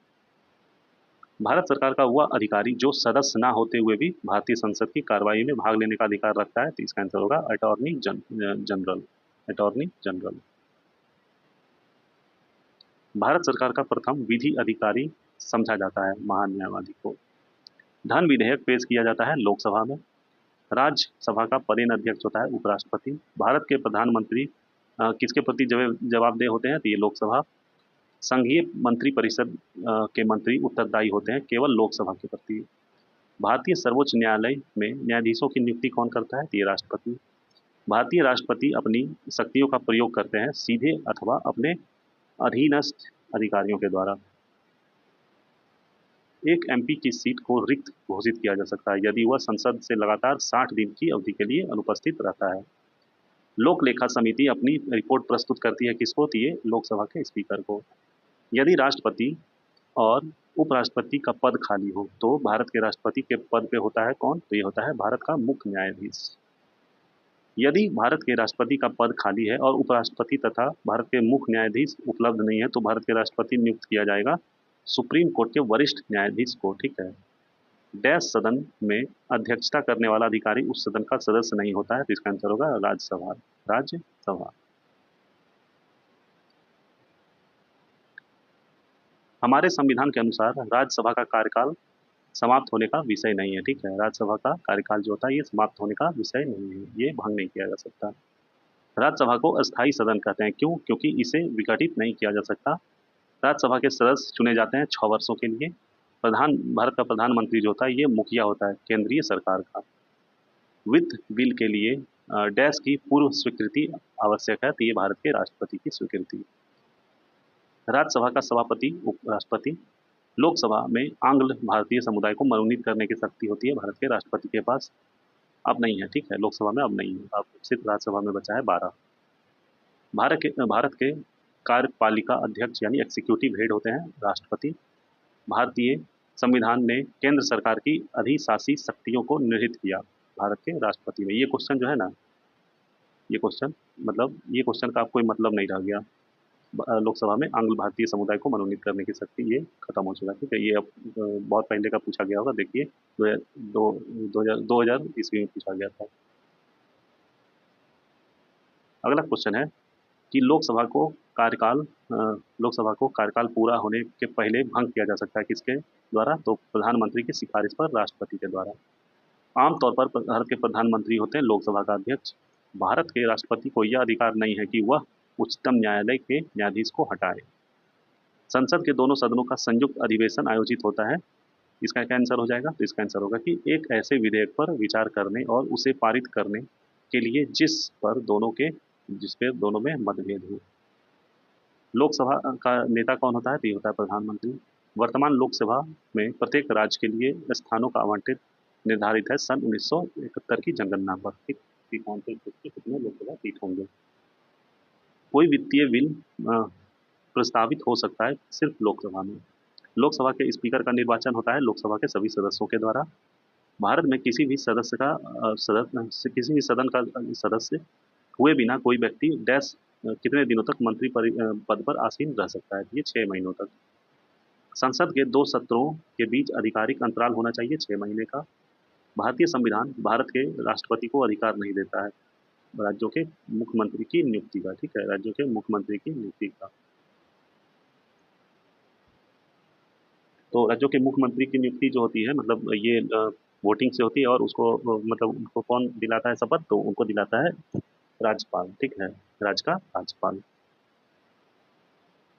भारत सरकार का वह अधिकारी जो सदस्य ना होते हुए भी भारतीय संसद की कार्रवाई में भाग लेने का अधिकार रखता है, तो इसका आंसर होगा attorney general. Attorney general. Bharat सरकार का प्रथम विधि अधिकारी समझा जाता है महान्यायवादी को। धन विधेयक पेश किया जाता है लोकसभा में। राज्यसभा का पदेन अध्यक्ष होता है उपराष्ट्रपति। भारत के प्रधानमंत्री किसके प्रति जवाबदेह होते हैं? तो ये लोकसभा। संघीय मंत्री परिषद के मंत्री उत्तरदायी होते हैं केवल लोकसभा के प्रति। भारतीय सर्वोच्च न्यायालय में न्यायाधीशों की नियुक्ति कौन करता है? तो ये राष्ट्रपति। भारतीय राष्ट्रपति अपनी शक्तियों का प्रयोग करते हैं सीधे अथवा अपने अधीनस्थ अधिकारियों के द्वारा। एक एमपी की सीट को रिक्त घोषित किया जा सकता है यदि वह संसद से लगातार 60 दिन की अवधि के लिए अनुपस्थित रहता है। लोक लेखा समिति अपनी रिपोर्ट प्रस्तुत करती है किसको? तो ये लोकसभा के स्पीकर को। यदि राष्ट्रपति और उपराष्ट्रपति का पद खाली हो तो भारत के राष्ट्रपति के पद पे होता है कौन? तो ये होता है भारत का मुख्य न्यायाधीश। यदि भारत के राष्ट्रपति का पद खाली है और उपराष्ट्रपति तथा भारत के मुख्य न्यायाधीश उपलब्ध नहीं है तो भारत के राष्ट्रपति नियुक्त किया जाएगा सुप्रीम कोर्ट के वरिष्ठ न्यायाधीश को। ठीक है। डैश सदन में अध्यक्षता करने वाला अधिकारी उस सदन का सदस्य नहीं होता है, तो इसका आंसर होगा राज्यसभा। राज्यसभा। हमारे संविधान के अनुसार राज्यसभा का कार्यकाल समाप्त होने का विषय नहीं है। ठीक है, राज्यसभा का कार्यकाल जो होता है ये समाप्त होने का विषय नहीं है, ये भंग नहीं किया जा सकता। राज्यसभा को अस्थायी सदन कहते हैं, क्यों? क्योंकि इसे विघटित नहीं किया जा सकता। राज्यसभा के सदस्य चुने जाते हैं 6 वर्षों के लिए। भारत का प्रधानमंत्री जो होता है ये मुखिया होता है केंद्रीय सरकार का। वित्त बिल के लिए डैश की पूर्व स्वीकृति आवश्यक है, तो ये भारत के राष्ट्रपति की स्वीकृति। राज्यसभा का सभापति उपराष्ट्रपति। लोकसभा में आंग्ल भारतीय समुदाय को मनोनीत करने की शक्ति होती है भारत के राष्ट्रपति के पास, अब नहीं है। ठीक है, लोकसभा में अब नहीं है, अब सिर्फ राज्यसभा में बचा है 12। भारत के कार्यपालिका अध्यक्ष यानी एग्जीक्यूटिव हेड होते हैं राष्ट्रपति। भारतीय संविधान ने केंद्र सरकार की अधिशासी शक्तियों को निर्हित किया भारत के राष्ट्रपति में। ये क्वेश्चन जो है ना, ये क्वेश्चन का कोई मतलब नहीं रह गया। लोकसभा में आंग्ल भारतीय समुदाय को मनोनीत करने की शक्ति ये खत्म हो चुका है। ठीक है, ये अब बहुत पहले का पूछा गया होगा, देखिए 2000 ईस्वी में पूछा गया था। अगला क्वेश्चन है कि लोकसभा को कार्यकाल पूरा होने के पहले भंग किया जा सकता है किसके द्वारा? तो प्रधानमंत्री की सिफारिश पर राष्ट्रपति के द्वारा। आमतौर पर भारत के प्रधानमंत्री होते हैं लोकसभा का अध्यक्ष। भारत के राष्ट्रपति को यह अधिकार नहीं है कि वह उच्चतम न्यायालय के न्यायाधीश को हटाए। संसद के दोनों सदनों का संयुक्त अधिवेशन आयोजित होता है। इसका क्या आंसर हो जाएगा? तो इसका आंसर होगा कि एक ऐसे विधेयक पर विचार करने और उसे पारित करने के लिए जिस पे दोनों में मतभेद हो। लोकसभा का नेता कौन होता है? तो ये होता है प्रधानमंत्री। वर्तमान लोकसभा में प्रत्येक राज्य के लिए स्थानों का आवंटित निर्धारित है सन 1971 की जनगणना पर, ठीक, कि कौन से क्षेत्र के कितने लोकसभा सीट होंगे। कोई वित्तीय बिल प्रस्तावित हो सकता है सिर्फ लोकसभा में। लोकसभा के स्पीकर का निर्वाचन होता है लोकसभा के सभी सदस्यों के द्वारा। भारत में किसी भी किसी भी सदन का सदस्य हुए बिना कोई व्यक्ति डैश कितने दिनों तक पद पर आसीन रह सकता है? ये 6 महीनों तक। संसद के 2 सत्रों के बीच आधिकारिक अंतराल होना चाहिए 6 महीने का। भारतीय संविधान भारत के राष्ट्रपति को अधिकार नहीं देता है राज्यों के मुख्यमंत्री की नियुक्ति का, ठीक है, राज्यों के मुख्यमंत्री की नियुक्ति का। तो राज्यों के मुख्यमंत्री की नियुक्ति जो होती है, मतलब ये वोटिंग से होती है, और उसको मतलब उनको कौन दिलाता है शपथ? तो उनको दिलाता है राज्यपाल, ठीक है, राज्य का राज्यपाल।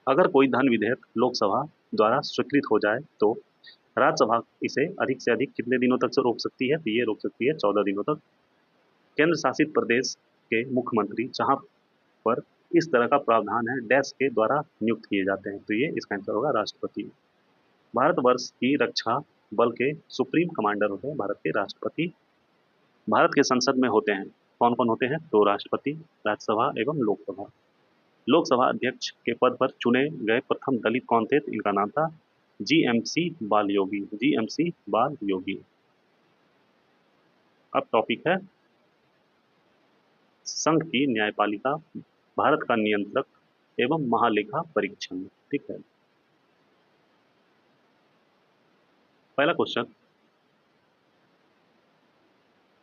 अगर कोई धन विधेयक लोकसभा द्वारा स्वीकृत हो जाए तो राज्यसभा इसे अधिक से अधिक कितने दिनों तक से रोक सकती है? तो ये रोक सकती है 14 दिनों तक। केंद्र शासित प्रदेश के मुख्यमंत्री जहां पर इस तरह का प्रावधान है डैश के द्वारा नियुक्त किए जाते हैं। तो ये इसका आंसर होगा राष्ट्रपति। भारतवर्ष की रक्षा बल के सुप्रीम कमांडर होते हैं भारत के राष्ट्रपति। भारत के संसद में होते हैं कौन कौन होते हैं? तो राष्ट्रपति, राज्यसभा एवं लोकसभा। लोकसभा अध्यक्ष के पद पर चुने गए प्रथम दलित कौन थे? तो इनका नाम था जीएमसी बाल योगी। जीएमसी बाल योगी। अब टॉपिक है संघ की न्यायपालिका, भारत का नियंत्रक एवं महालेखा परीक्षण, ठीक है। पहला क्वेश्चन,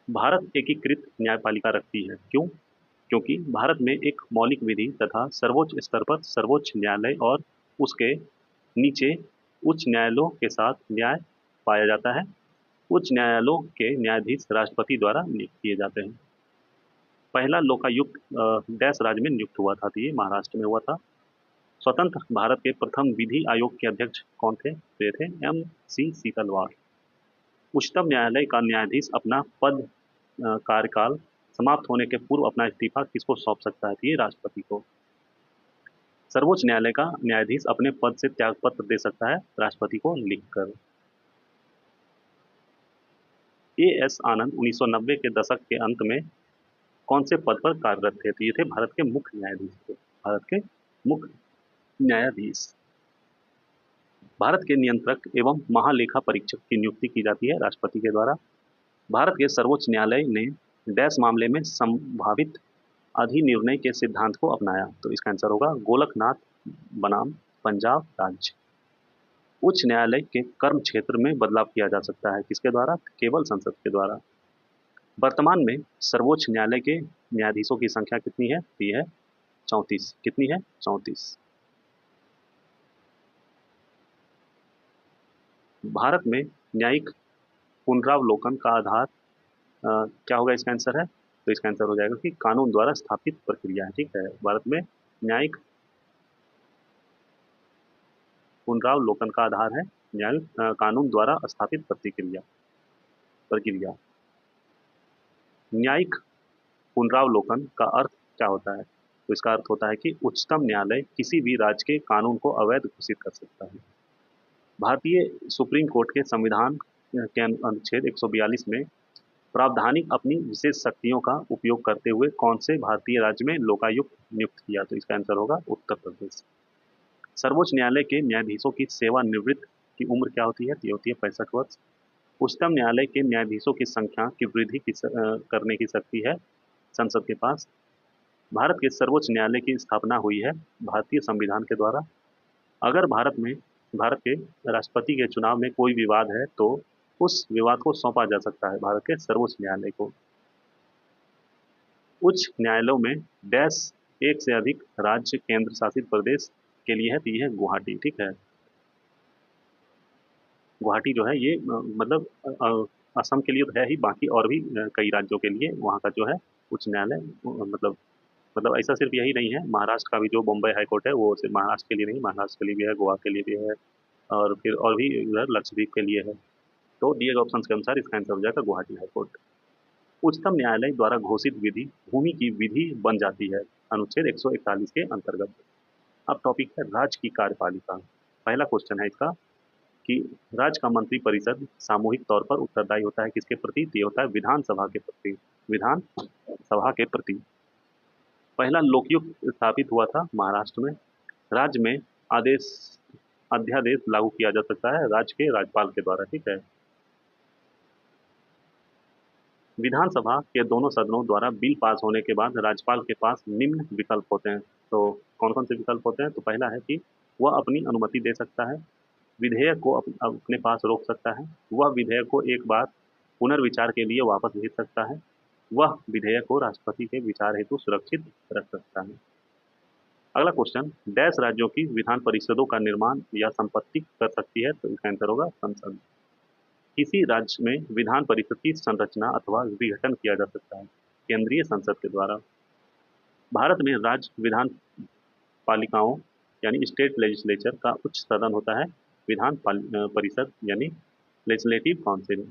भारत एकीकृत न्यायपालिका रखती है, क्यों? क्योंकि भारत में एक मौलिक विधि तथा सर्वोच्च स्तर पर सर्वोच्च न्यायालय और उसके नीचे उच्च न्यायालयों के साथ न्याय पाया जाता है। उच्च न्यायालयों के न्यायाधीश राष्ट्रपति द्वारा नियुक्त किए जाते हैं। पहला लोकायुक्त डैश राज्य में नियुक्त हुआ था? तो ये महाराष्ट्र में हुआ था। स्वतंत्र भारत के प्रथम विधि आयोग के अध्यक्ष कौन थे? तो ये थे MC सीतलवाड़। उच्चतम न्यायालय का न्यायाधीश अपना पद कार्यकाल समाप्त होने के पूर्व अपना इस्तीफा किसको सौंप सकता है? तो ये राष्ट्रपति को। सर्वोच्च न्यायालय का न्यायाधीश अपने पद से त्यागपत्र दे सकता है राष्ट्रपति को लिखकर। AS आनंद 1990 के दशक के अंत में कौन से पद पर कार्यरत थे? तो ये थे भारत के मुख्य न्यायाधीश थे, भारत के मुख्य न्यायाधीश। भारत के नियंत्रक एवं महालेखा परीक्षक की नियुक्ति की जाती है राष्ट्रपति के द्वारा। भारत के सर्वोच्च न्यायालय ने डैश मामले में संभावित अधिनिर्णय के सिद्धांत को अपनाया? तो इसका आंसर होगा गोलकनाथ बनाम पंजाब राज्य। उच्च न्यायालय के कर्म क्षेत्र में बदलाव किया जा सकता है किसके द्वारा? केवल संसद के द्वारा। वर्तमान में सर्वोच्च न्यायालय के न्यायाधीशों की संख्या कितनी है? ये है 34। कितनी है? 34। भारत में न्यायिक पुनरावलोकन का आधार क्या होगा? इसका आंसर है, तो इसका आंसर हो जाएगा कि कानून द्वारा स्थापित प्रक्रिया है, ठीक है। भारत में न्यायिक पुनरावलोकन का आधार है कानून द्वारा स्थापित प्रक्रिया। न्यायिक पुनरावलोकन का अर्थ क्या होता है? तो इसका अर्थ होता है कि उच्चतम न्यायालय किसी भी राज्य के कानून को अवैध घोषित कर सकता है। भारतीय सुप्रीम कोर्ट के संविधान के अनुच्छेद 142 में प्रावधानिक अपनी विशेष शक्तियों का उपयोग करते हुए कौन से भारतीय राज्य में लोकायुक्त नियुक्त किया? तो इसका आंसर होगा उत्तर प्रदेश। सर्वोच्च न्यायालय के न्यायाधीशों की सेवानिवृत्त की उम्र क्या होती है? ये होती है 65 वर्ष। उच्चतम न्यायालय के न्यायाधीशों की संख्या की वृद्धि करने की शक्ति है संसद के पास। भारत के सर्वोच्च न्यायालय की स्थापना हुई है भारतीय संविधान के द्वारा। अगर भारत के राष्ट्रपति के चुनाव में कोई विवाद है तो उस विवाद को सौंपा जा सकता है भारत के सर्वोच्च न्यायालय को। उच्च न्यायालयों में डैश एक से अधिक राज्य केंद्र शासित प्रदेश के लिए है, तो ये है गुवाहाटी, ठीक है। गुवाहाटी जो है ये मतलब असम के लिए तो है ही, बाकी और भी कई राज्यों के लिए वहाँ का जो है उच्च न्यायालय मतलब ऐसा सिर्फ यही नहीं है। महाराष्ट्र का भी जो बॉम्बे हाई कोर्ट है वो सिर्फ महाराष्ट्र के लिए नहीं, महाराष्ट्र के लिए भी है, गोवा के लिए भी है, और फिर और भी उधर लक्षद्वीप के लिए है। तो दिए गए ऑप्शन के अनुसार इसका आंसर हो जाएगा गुवाहाटी हाई कोर्ट। उच्चतम न्यायालय द्वारा घोषित विधि भूमि की विधि बन जाती है अनुच्छेद 141 के अंतर्गत। अब टॉपिक है राज्य की कार्यपालिका। पहला क्वेश्चन है इसका कि राज्य का मंत्री परिषद सामूहिक तौर पर उत्तरदायी होता है किसके प्रति? तो ये होता है विधानसभा के प्रति। विधानसभा के प्रति। पहला लोकयुक्त स्थापित हुआ था महाराष्ट्र में। राज्य में आदेश अध्यादेश लागू किया जा सकता है राज्य के राज्यपाल के द्वारा, ठीक है। विधानसभा के दोनों सदनों द्वारा बिल पास होने के बाद राज्यपाल के पास निम्न विकल्प होते हैं। तो कौन कौन से विकल्प होते हैं? तो पहला है कि वह अपनी अनुमति दे सकता है, विधेयक को अपने पास रोक सकता है, वह विधेयक को एक बार पुनर्विचार के लिए वापस भेज सकता है, वह विधेयक को राष्ट्रपति के विचार हेतु सुरक्षित रख सकता है। अगला क्वेश्चन, डैश राज्यों की विधान परिषदों का निर्माण या संपत्ति कर सकती है? तो इसका आंसर होगा संसद। किसी राज्य में विधान परिषद की संरचना अथवा विघटन किया जा सकता है केंद्रीय संसद के द्वारा। भारत में राज्य विधान पालिकाओं यानी स्टेट लेजिस्लेचर का उच्च सदन होता है विधान परिषद यानी लेजिस्लेटिव काउंसिल।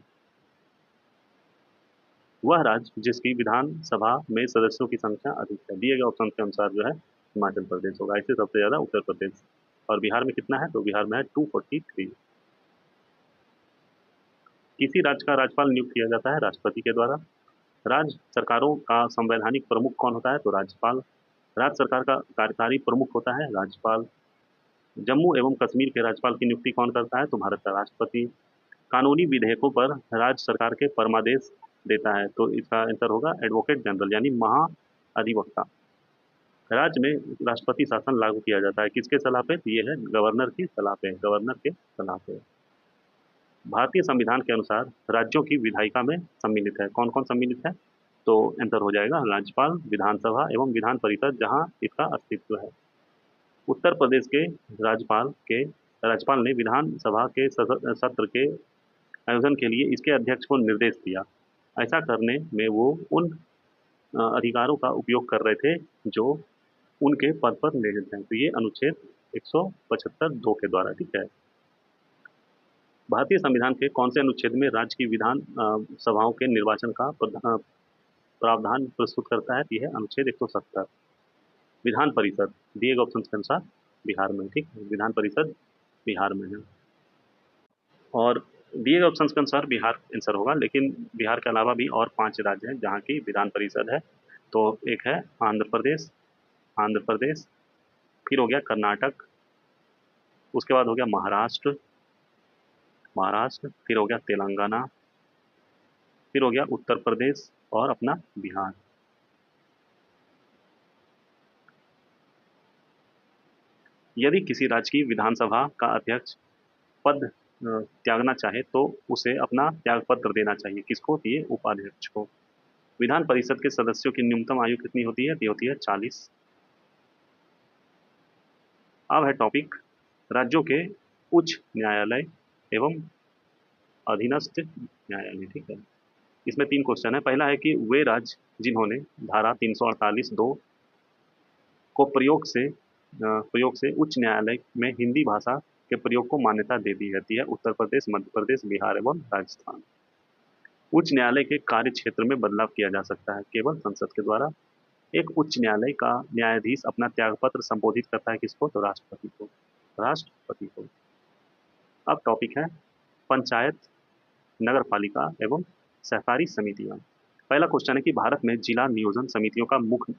वह राज्य जिसकी विधानसभा में सदस्यों की संख्या अधिक है। दिए गए ऑप्शन के अनुसार जो है हिमाचल प्रदेश होगा, ऐसे सबसे ज्यादा उत्तर प्रदेश। और बिहार में कितना है? तो बिहार में है 243। किसी राज्य का राज्यपाल नियुक्त किया जाता है राष्ट्रपति के द्वारा। राज्य सरकारों का संवैधानिक प्रमुख कौन होता है? तो राज्यपाल। राज्य सरकार का कार्यकारी प्रमुख होता है राज्यपाल। जम्मू एवं कश्मीर के राज्यपाल की नियुक्ति कौन करता है? तो भारत का राष्ट्रपति। कानूनी विधेयकों पर राज्य सरकार के परमादेश देता है, तो इसका आंसर होगा एडवोकेट जनरल यानी महाअधिवक्ता। राज्य में राष्ट्रपति शासन लागू किया जाता है किसके सलाह पे? तो ये है गवर्नर की सलाह पे, गवर्नर के सलाह पे। भारतीय संविधान के अनुसार राज्यों की विधायिका में सम्मिलित है, कौन कौन सम्मिलित है? तो आंसर हो जाएगा राज्यपाल, विधानसभा एवं विधान परिषद जहां इसका अस्तित्व है। उत्तर प्रदेश के राज्यपाल ने विधानसभा के सत्र के आयोजन के लिए इसके अध्यक्ष को निर्देश दिया। ऐसा करने में वो उन अधिकारों का उपयोग कर रहे थे जो उनके पद पर निहित हैं। तो ये अनुच्छेद 175(2) के द्वारा, ठीक है। भारतीय संविधान के कौन से अनुच्छेद में राज्य की विधान सभाओं के निर्वाचन का प्रावधान प्रस्तुत करता है? यह है अनुच्छेद 170। विधान परिषद दिए गए ऑप्शन के अनुसार बिहार में, ठीक है, विधान परिषद बिहार में है। और दिए गए ऑप्शन के अनुसार बिहार आंसर होगा, लेकिन बिहार के अलावा भी और 5 राज्य हैं जहाँ की विधान परिषद है। तो एक है आंध्र प्रदेश, फिर हो गया कर्नाटक, उसके बाद हो गया महाराष्ट्र, फिर हो गया तेलंगाना, फिर हो गया उत्तर प्रदेश और अपना बिहार। यदि किसी राज्य की विधानसभा का अध्यक्ष पद त्यागना चाहे तो उसे अपना त्याग पत्र देना चाहिए, किसको? ये उपाध्यक्ष को। विधान परिषद के सदस्यों की न्यूनतम आयु कितनी होती है? ये होती है 40। अब है टॉपिक राज्यों के उच्च न्यायालय एवं अधीनस्थ न्यायालय, ठीक है। इसमें 3 क्वेश्चन है। पहला है कि वे राज्य जिन्होंने धारा 348(2) को प्रयोग से उच्च न्यायालय में हिंदी भाषा के प्रयोग को मान्यता दे दी जाती है। उत्तर प्रदेश, मध्य प्रदेश, बिहार एवं राजस्थान। उच्च न्यायालय के कार्य क्षेत्र में बदलाव किया जा सकता है केवल संसद के द्वारा। एक उच्च न्यायालय का न्यायाधीश अपना त्यागपत्र संबोधित करता है किसको? तो राष्ट्रपति को। अब टॉपिक है पंचायत, नगर पालिका एवं सहकारी समितियां। पहला क्वेश्चन है कि भारत में जिला नियोजन समितियों का मुख्य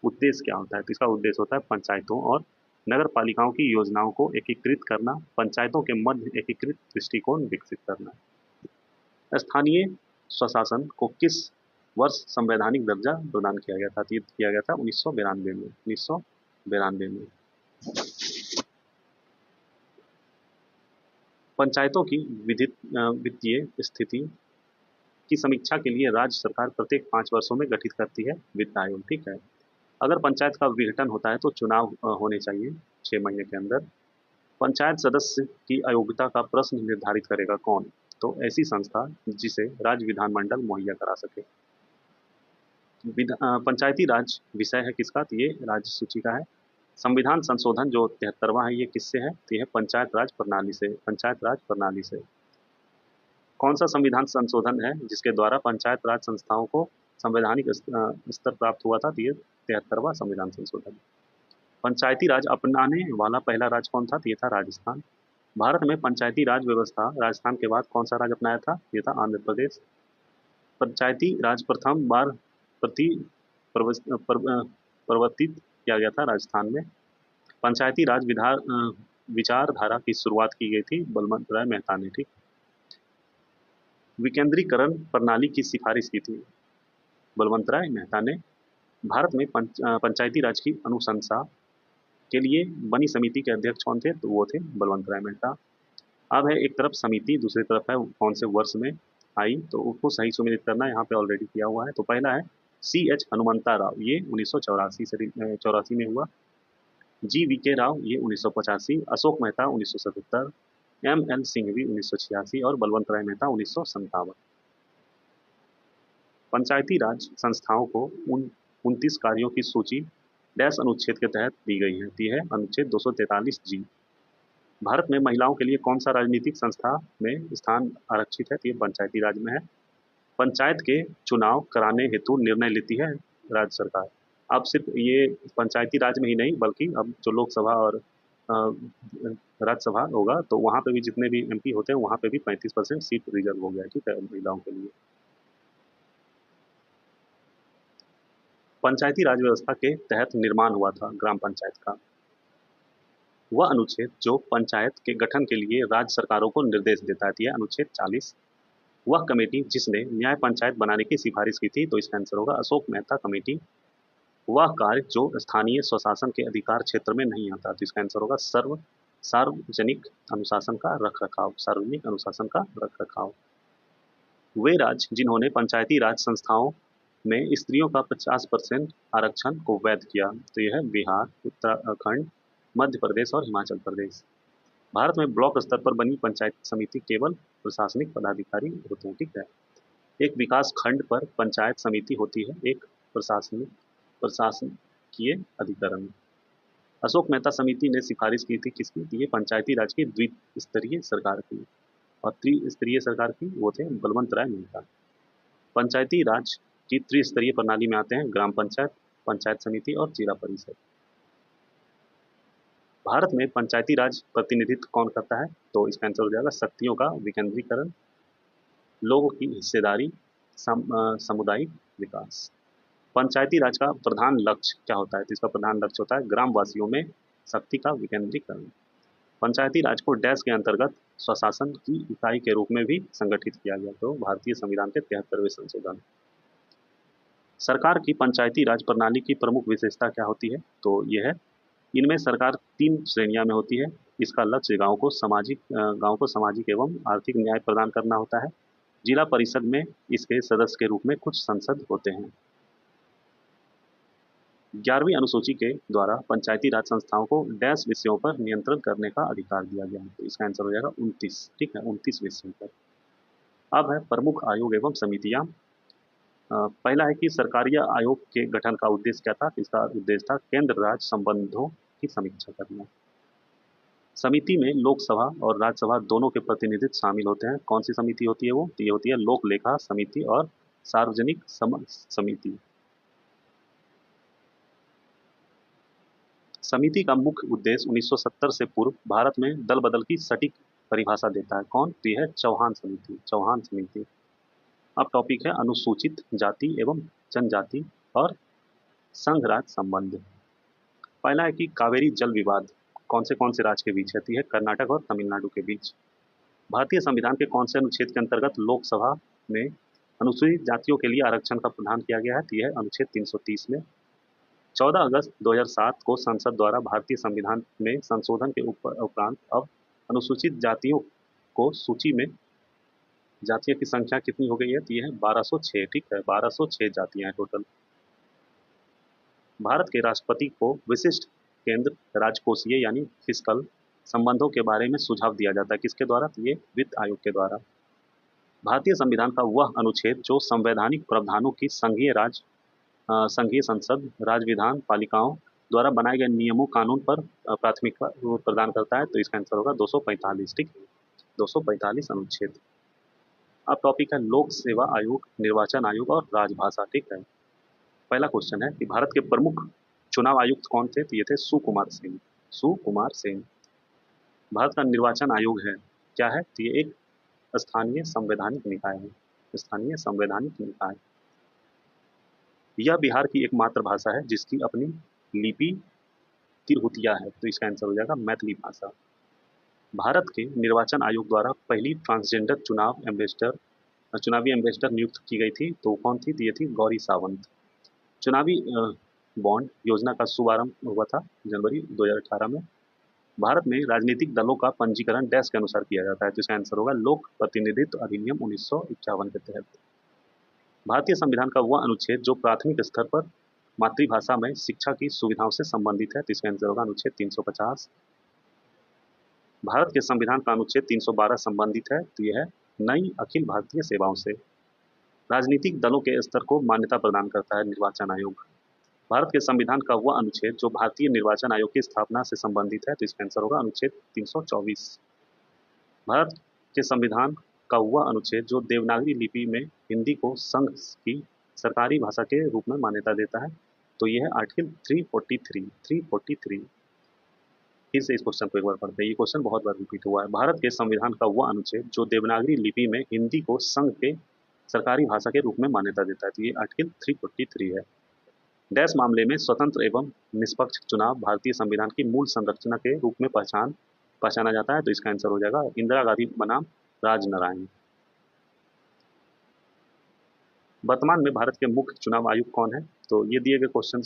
उद्देश्य क्या होता है? तो इसका उद्देश्य होता है पंचायतों और नगर पालिकाओं की योजनाओं को एकीकृत करना, पंचायतों के मध्य एकीकृत दृष्टिकोण विकसित करना। स्थानीय स्वशासन को किस वर्ष संवैधानिक दर्जा प्रदान किया गया था? तो ये किया गया था 1992 में। 1992 में। पंचायतों की वित्तीय स्थिति की समीक्षा के लिए राज्य सरकार प्रत्येक 5 वर्षों में गठित करती है वित्त आयोग, ठीक है। अगर पंचायत का विघटन होता है तो चुनाव होने चाहिए 6 महीने के अंदर। पंचायत सदस्य की अयोग्यता का प्रश्न निर्धारित करेगा कौन? तो ऐसी संस्था जिसे राज्य विधानमंडल मुहैया करा सके। पंचायती राज विषय है किसका, तो ये राज्य सूची का है। संविधान संशोधन जो 73वां है, ये किससे है, तो ये है पंचायत राज प्रणाली से। पंचायत राज प्रणाली से कौन सा संविधान संशोधन है जिसके द्वारा पंचायत राज संस्थाओं को संवैधानिक स्तर प्राप्त हुआ था, तो ये 73वां संविधान संशोधन। पंचायती राज अपनाने वाला पहला राज्य कौन था, तो ये था राजस्थान। भारत में पंचायती राज व्यवस्था राजस्थान के बाद कौन सा राज्य अपनाया था, ये था आंध्र प्रदेश। पंचायती राज प्रथम बार प्रति प्रवर्तित किया गया था राजस्थान में। पंचायती राज विचारधारा की शुरुआत की गई थी बलवंत राय मेहता ने। ठीक, विकेंद्रीकरण प्रणाली की सिफारिश की थी बलवंत राय मेहता ने। भारत में पंचायती राज की अनुशंसा के लिए बनी समिति के अध्यक्ष कौन थे, तो वो थे बलवंत राय मेहता। अब है एक तरफ समिति, दूसरी तरफ है कौन से वर्ष में आई, तो उसको सही सुमेलित करना यहाँ पे ऑलरेडी किया हुआ है। तो पहला है CH हनुमंता राव, ये 1984 में हुआ। GVK राव, ये 1985। अशोक मेहता 1977, ML सिंघवी 1986 और बलवंत राय मेहता 1957। पंचायती राज संस्थाओं को 29 कार्यों की सूची डैश अनुच्छेद के तहत दी गई है, दी है अनुच्छेद 243G। भारत में महिलाओं के लिए कौन सा राजनीतिक संस्था में स्थान आरक्षित है, तो ये पंचायती राज में है। पंचायत के चुनाव कराने हेतु निर्णय लेती है राज्य सरकार। अब सिर्फ ये पंचायती राज में ही नहीं, बल्कि अब जो लोकसभा और राज्यसभा होगा, तो वहाँ पे भी जितने भी MP होते हैं, वहाँ पे भी 35% सीट रिजर्व हो गया है, ठीक है, महिलाओं के लिए। पंचायती राज व्यवस्था के तहत निर्माण हुआ था ग्राम पंचायत का वह अनुच्छेद जो पंचायत के गठन के लिए राज्य सरकारों को निर्देश देता है, यह अनुच्छेद 40। वह कमेटी जिसने न्याय पंचायत बनाने की सिफारिश की थी, तो इसका आंसर होगा अशोक मेहता कमेटी। वह कार्य जो स्थानीय स्वशासन के अधिकार क्षेत्र में नहीं आता, तो इसका आंसर होगा सार्वजनिक अनुशासन का रखरखाव। सार्वजनिक अनुशासन का रखरखाव। वे राज्य जिन्होंने पंचायती राज संस्थाओं में स्त्रियों का 50% आरक्षण को वैध किया, तो यह है बिहार, उत्तराखंड, मध्य प्रदेश और हिमाचल प्रदेश। भारत में ब्लॉक स्तर पर बनी पंचायत समिति केवल प्रशासनिक पदाधिकारी होते हैं, ठीक है। एक विकास खंड पर पंचायत समिति होती है, एक प्रशासकीय अधिकरण। अशोक मेहता समिति ने सिफारिश की थी किसकी, ये पंचायती राज की द्विस्तरीय सरकार की, और त्रिस्तरीय सरकार की वो थे बलवंत राय मेहता। पंचायती राज की त्रिस्तरीय प्रणाली में आते हैं ग्राम पंचायत, पंचायत समिति और जिला परिषद। भारत में पंचायती राज प्रतिनिधित्व कौन करता है, तो इसका आंसर हो जाएगा शक्तियों का विकेंद्रीकरण, लोगों की हिस्सेदारी, सामुदायिक विकास। पंचायती राज का प्रधान लक्ष्य क्या होता है, तो इसका प्रधान लक्ष्य होता है ग्रामवासियों में शक्ति का विकेंद्रीकरण। पंचायती राज को डैश के अंतर्गत स्वशासन की इकाई के रूप में भी संगठित किया गया, तो भारतीय संविधान के 73वें संशोधन। सरकार की पंचायती राज प्रणाली की प्रमुख विशेषता क्या होती है, तो यह है इनमें सरकार 3 श्रेणियों में होती है। इसका लक्ष्य गांव को सामाजिक एवं आर्थिक न्याय प्रदान करना होता है। जिला परिषद में इसके सदस्य के रूप में कुछ सांसद होते हैं। 11वीं अनुसूची के द्वारा पंचायती राज संस्थाओं को डैश विषयों पर नियंत्रण करने का अधिकार दिया गया है, तो इसका आंसर हो जाएगा 29, ठीक है, 29 विषयों पर। अब है प्रमुख आयोग एवं समितियां। पहला है कि सरकारी आयोग के गठन का उद्देश्य क्या था, इसका उद्देश्य था केंद्र राज्य संबंधों की समीक्षा करना। समिति में लोकसभा और राज्यसभा दोनों के प्रतिनिधित्व शामिल होते हैं। कौन सी समिति होती है वो, तो ये होती है लोक लेखा समिति और सार्वजनिक समिति। समिति का मुख्य उद्देश्य 1970 से पूर्व भारत में दल बदल की सटीक परिभाषा देता है। कौन, तो यह है चौहान समिति। चौहान समिति। अब टॉपिक है अनुसूचित जाति एवं जनजाति और संघ राज्य संबंध। पहला है कि कावेरी जल विवाद कौन से राज्य के बीच है, है कर्नाटक और तमिलनाडु के बीच। भारतीय संविधान के कौन से अनुच्छेद के अंतर्गत लोकसभा में अनुसूचित जातियों के लिए आरक्षण का प्रावधान किया गया है, तो यह अनुच्छेद 330 में। 14 अगस्त 2007 को संसद द्वारा भारतीय संविधान में संशोधन के उपरांत अब अनुसूचित जातियों को सूची में जातियों की संख्या कितनी हो गई है, तो यह है 1206, ठीक है, 1206 जातियां हैं टोटल। भारत के राष्ट्रपति को विशिष्ट केंद्र राजकोषीय फिस्कल संबंधों के बारे में सुझाव दिया जाता है, किसके द्वारा, तो ये वित्त आयोग के द्वारा। भारतीय संविधान का वह अनुच्छेद जो संवैधानिक प्रावधानों की संघीय संसद, राज्य विधान पालिकाओं द्वारा बनाए गए नियमों कानून पर प्राथमिकता प्रदान करता है, तो इसका आंसर होगा 245। ठीक, 245 अनुच्छेद। अब टॉपिक है लोक सेवा आयोग, निर्वाचन आयोग और राजभाषा। ठीक है, पहला क्वेश्चन है कि भारत के प्रमुख चुनाव आयुक्त कौन थे? तो ये थे सुकुमार सेन। सुकुमार सेन। भारत का निर्वाचन आयोग है क्या है? तो ये एक स्थानीय संवैधानिक निकाय है। स्थानीय संवैधानिक निकाय। यह बिहार की एकमात्र भाषा है जिसकी अपनी लिपि तिरहुतिया है, तो इसका आंसर हो जाएगा मैथिली भाषा। भारत के निर्वाचन आयोग द्वारा पहली ट्रांसजेंडर चुनावी एम्बेसडर नियुक्त की गई थी, तो कौन थी? तो ये थी गौरी सावंत। चुनावी बॉन्ड योजना का शुभारंभ हुआ था जनवरी 2018 में। भारत में राजनीतिक दलों का पंजीकरण डैश के अनुसार किया जाता है, तो इसका आंसर होगा लोक प्रतिनिधित्व अधिनियम 1951 के तहत। भारतीय संविधान का वह अनुच्छेद जो प्राथमिक स्तर पर मातृभाषा में शिक्षा की सुविधाओं से संबंधित है, तो इसका आंसर होगा अनुच्छेद 350। भारत के संविधान का अनुच्छेद 312 संबंधित है, तो यह है नई अखिल भारतीय सेवाओं से। राजनीतिक दलों के स्तर को मान्यता प्रदान करता है निर्वाचन आयोग। भारत के संविधान का वह अनुच्छेद जो भारतीय निर्वाचन आयोग की स्थापना से संबंधित है, तो इसका आंसर होगा अनुच्छेद 324। भारत के संविधान का वह अनुच्छेद जो देवनागरी लिपि में हिंदी को संघ की सरकारी भाषा के रूप में मान्यता देता है, तो यह है आर्टिकल 343। फिर से इस क्वेश्चन को एक बार पढ़ते हैं, ये क्वेश्चन बहुत बार रिपीट हुआ है। भारत के संविधान का वह अनुच्छेद जो देवनागरी लिपि में हिंदी को संघ के सरकारी भाषा के रूप में मान्यता देता है, तो ये आर्टिकल 343 है। डैश मामले में स्वतंत्र एवं निष्पक्ष चुनाव भारतीय संविधान की मूल संरचना के रूप में पहचाना जाता है, तो इसका आंसर हो जाएगा इंदिरा गांधी बनाम राजनारायण। वर्तमान में भारत के मुख्य चुनाव आयुक्त कौन है? तो ये दिए गए क्वेश्चन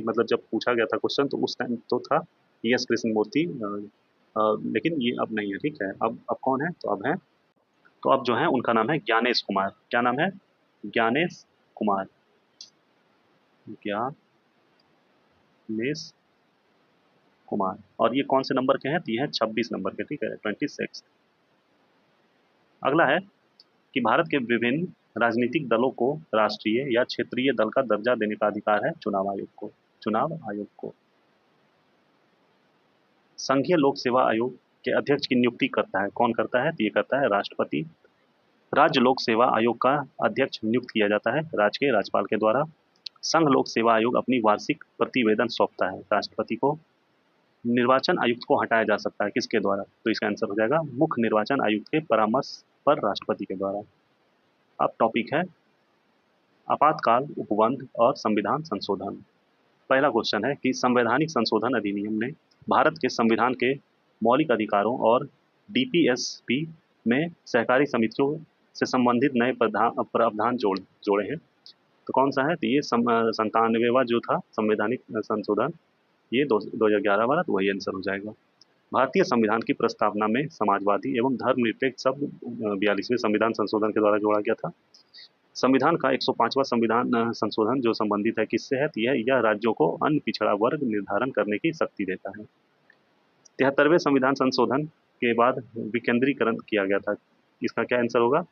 मतलब जब पूछा गया था क्वेश्चन तो उस टाइम तो था एस कृष्ण मूर्ति, लेकिन ये अब नहीं है। ठीक है, अब कौन है? तो अब है, तो अब जो है उनका नाम है ज्ञानेश कुमार। क्या नाम है? ज्ञानेश कुमार। ज्ञानेश कुमार। और ये कौन से नंबर के हैं? तो ये है 26 नंबर के। ठीक है, 26। अगला है कि भारत के विभिन्न राजनीतिक दलों को राष्ट्रीय या क्षेत्रीय दल का दर्जा देने का अधिकार है चुनाव आयोग को। संघीय लोक सेवा आयोग के अध्यक्ष की नियुक्ति करता है, कौन करता है? तो ये करता है राष्ट्रपति। राज्य लोक सेवा आयोग का अध्यक्ष नियुक्त किया जाता है राज्य के राज्यपाल के द्वारा। संघ लोक सेवा आयोग अपनी वार्षिक प्रतिवेदन सौंपता है राष्ट्रपति को। निर्वाचन आयुक्त को हटाया जा सकता है किसके द्वारा? तो इसका आंसर हो जाएगा मुख्य निर्वाचन आयुक्त के परामर्श पर राष्ट्रपति के द्वारा। अब टॉपिक है आपातकाल उपबंध और संविधान संशोधन। पहला क्वेश्चन है कि संवैधानिक संशोधन अधिनियम ने भारत के संविधान के मौलिक अधिकारों और डीपीएसपी में सहकारी समितियों से संबंधित नए प्रावधान जोड़े हैं, तो कौन सा है? तो ये 97वां जो था संवैधानिक संशोधन, ये 2011 वाला, तो वही आंसर हो जाएगा। भारतीय संविधान की प्रस्तावना में समाजवादी एवं धर्मनिरपेक्ष शब्द 42वें संविधान संशोधन के द्वारा जोड़ा गया था। संविधान का 105वां संविधान संशोधन जो संबंधित है किससे है? तो यह राज्यों को अन्य पिछड़ा वर्ग निर्धारण करने की शक्ति देता है। 73वें संविधान संशोधन के बाद विकेंद्रीकरण किया गया था, इसका क्या आंसर होगा?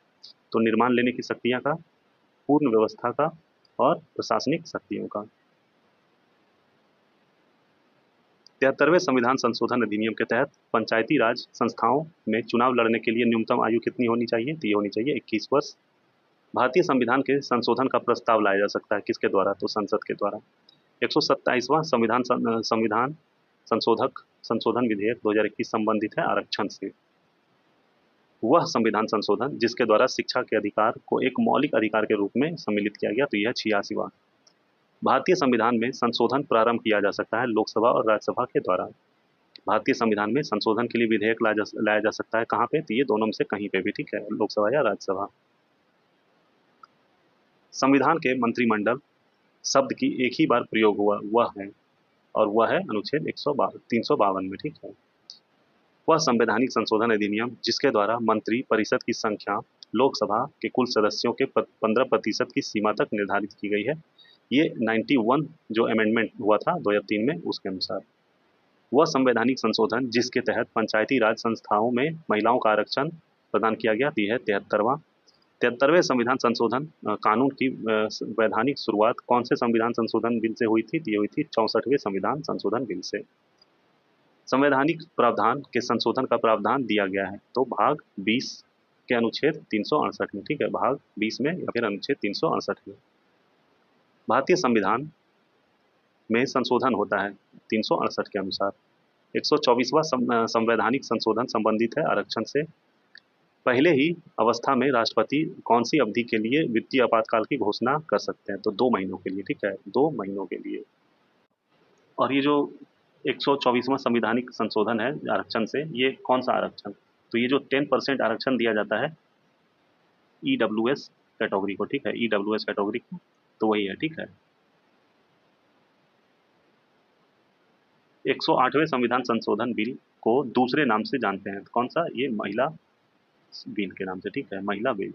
तो निर्माण लेने की शक्तियां का, पूर्ण व्यवस्था का और प्रशासनिक शक्तियों का। 73वें संविधान संशोधन अधिनियम के तहत पंचायती राज संस्थाओं में चुनाव लड़ने के लिए न्यूनतम आयु कितनी होनी चाहिए? तो ये होनी चाहिए 21 वर्ष। भारतीय संविधान के संशोधन का प्रस्ताव लाया जा सकता है किसके द्वारा? तो संसद के द्वारा। 127वां संविधान संशोधन विधेयक 2021 संबंधित है आरक्षण से। वह संविधान संशोधन जिसके द्वारा शिक्षा के अधिकार को एक मौलिक अधिकार के रूप में सम्मिलित किया गया, तो यह 86वां। भारतीय संविधान में संशोधन प्रारंभ किया जा सकता है लोकसभा और राज्यसभा के द्वारा। भारतीय संविधान में संशोधन के लिए विधेयक लाया जा सकता है कहाँ पे? तो ये दोनों में से कहीं पे भी। ठीक है, लोकसभा या राज्यसभा। संविधान के मंत्रिमंडल शब्द की एक ही बार प्रयोग हुआ वह है अनुच्छेद 352 में। ठीक है, वह संवैधानिक संशोधन अधिनियम जिसके द्वारा मंत्री परिषद की संख्या लोकसभा के कुल सदस्यों के 15% की सीमा तक निर्धारित की गई है। ये 91 जो अमेंडमेंट हुआ था 2003 में, उसके अनुसार। वह संवैधानिक संशोधन जिसके तहत पंचायती राज संस्थाओं में महिलाओं का आरक्षण प्रदान किया गया, तो यह 73वां। 73वें संविधान संशोधन कानून की वैधानिक शुरुआत कौन से संविधान संशोधन बिल से हुई थी? ये हुई थी 64वें संविधान संशोधन बिल से। संवैधानिक प्रावधान के संशोधन का प्रावधान दिया गया है तो भाग 20 के अनुच्छेद 368 में, ठीक है, भाग 20 में या फिर अनुच्छेद 368 में। भारतीय संविधान में संशोधन होता है 368 के अनुसार। 124वां संवैधानिक संशोधन संबंधित है आरक्षण से। पहले ही अवस्था में राष्ट्रपति कौन सी अवधि के लिए वित्तीय आपातकाल की घोषणा कर सकते हैं? तो 2 महीनों के लिए, ठीक है, 2 महीनों के लिए। और ये जो 124वां संवैधानिक संशोधन है आरक्षण से, ये कौन सा आरक्षण? तो ये जो 10% आरक्षण दिया जाता है ईडब्ल्यूएस कैटेगरी को, ठीक है, ईडब्ल्यूएस कैटेगरी को, तो वही है, ठीक है। 108वें संविधान संशोधन बिल को दूसरे नाम से जानते हैं, कौन सा? ये महिला बिल के नाम से, ठीक है, महिला बिल।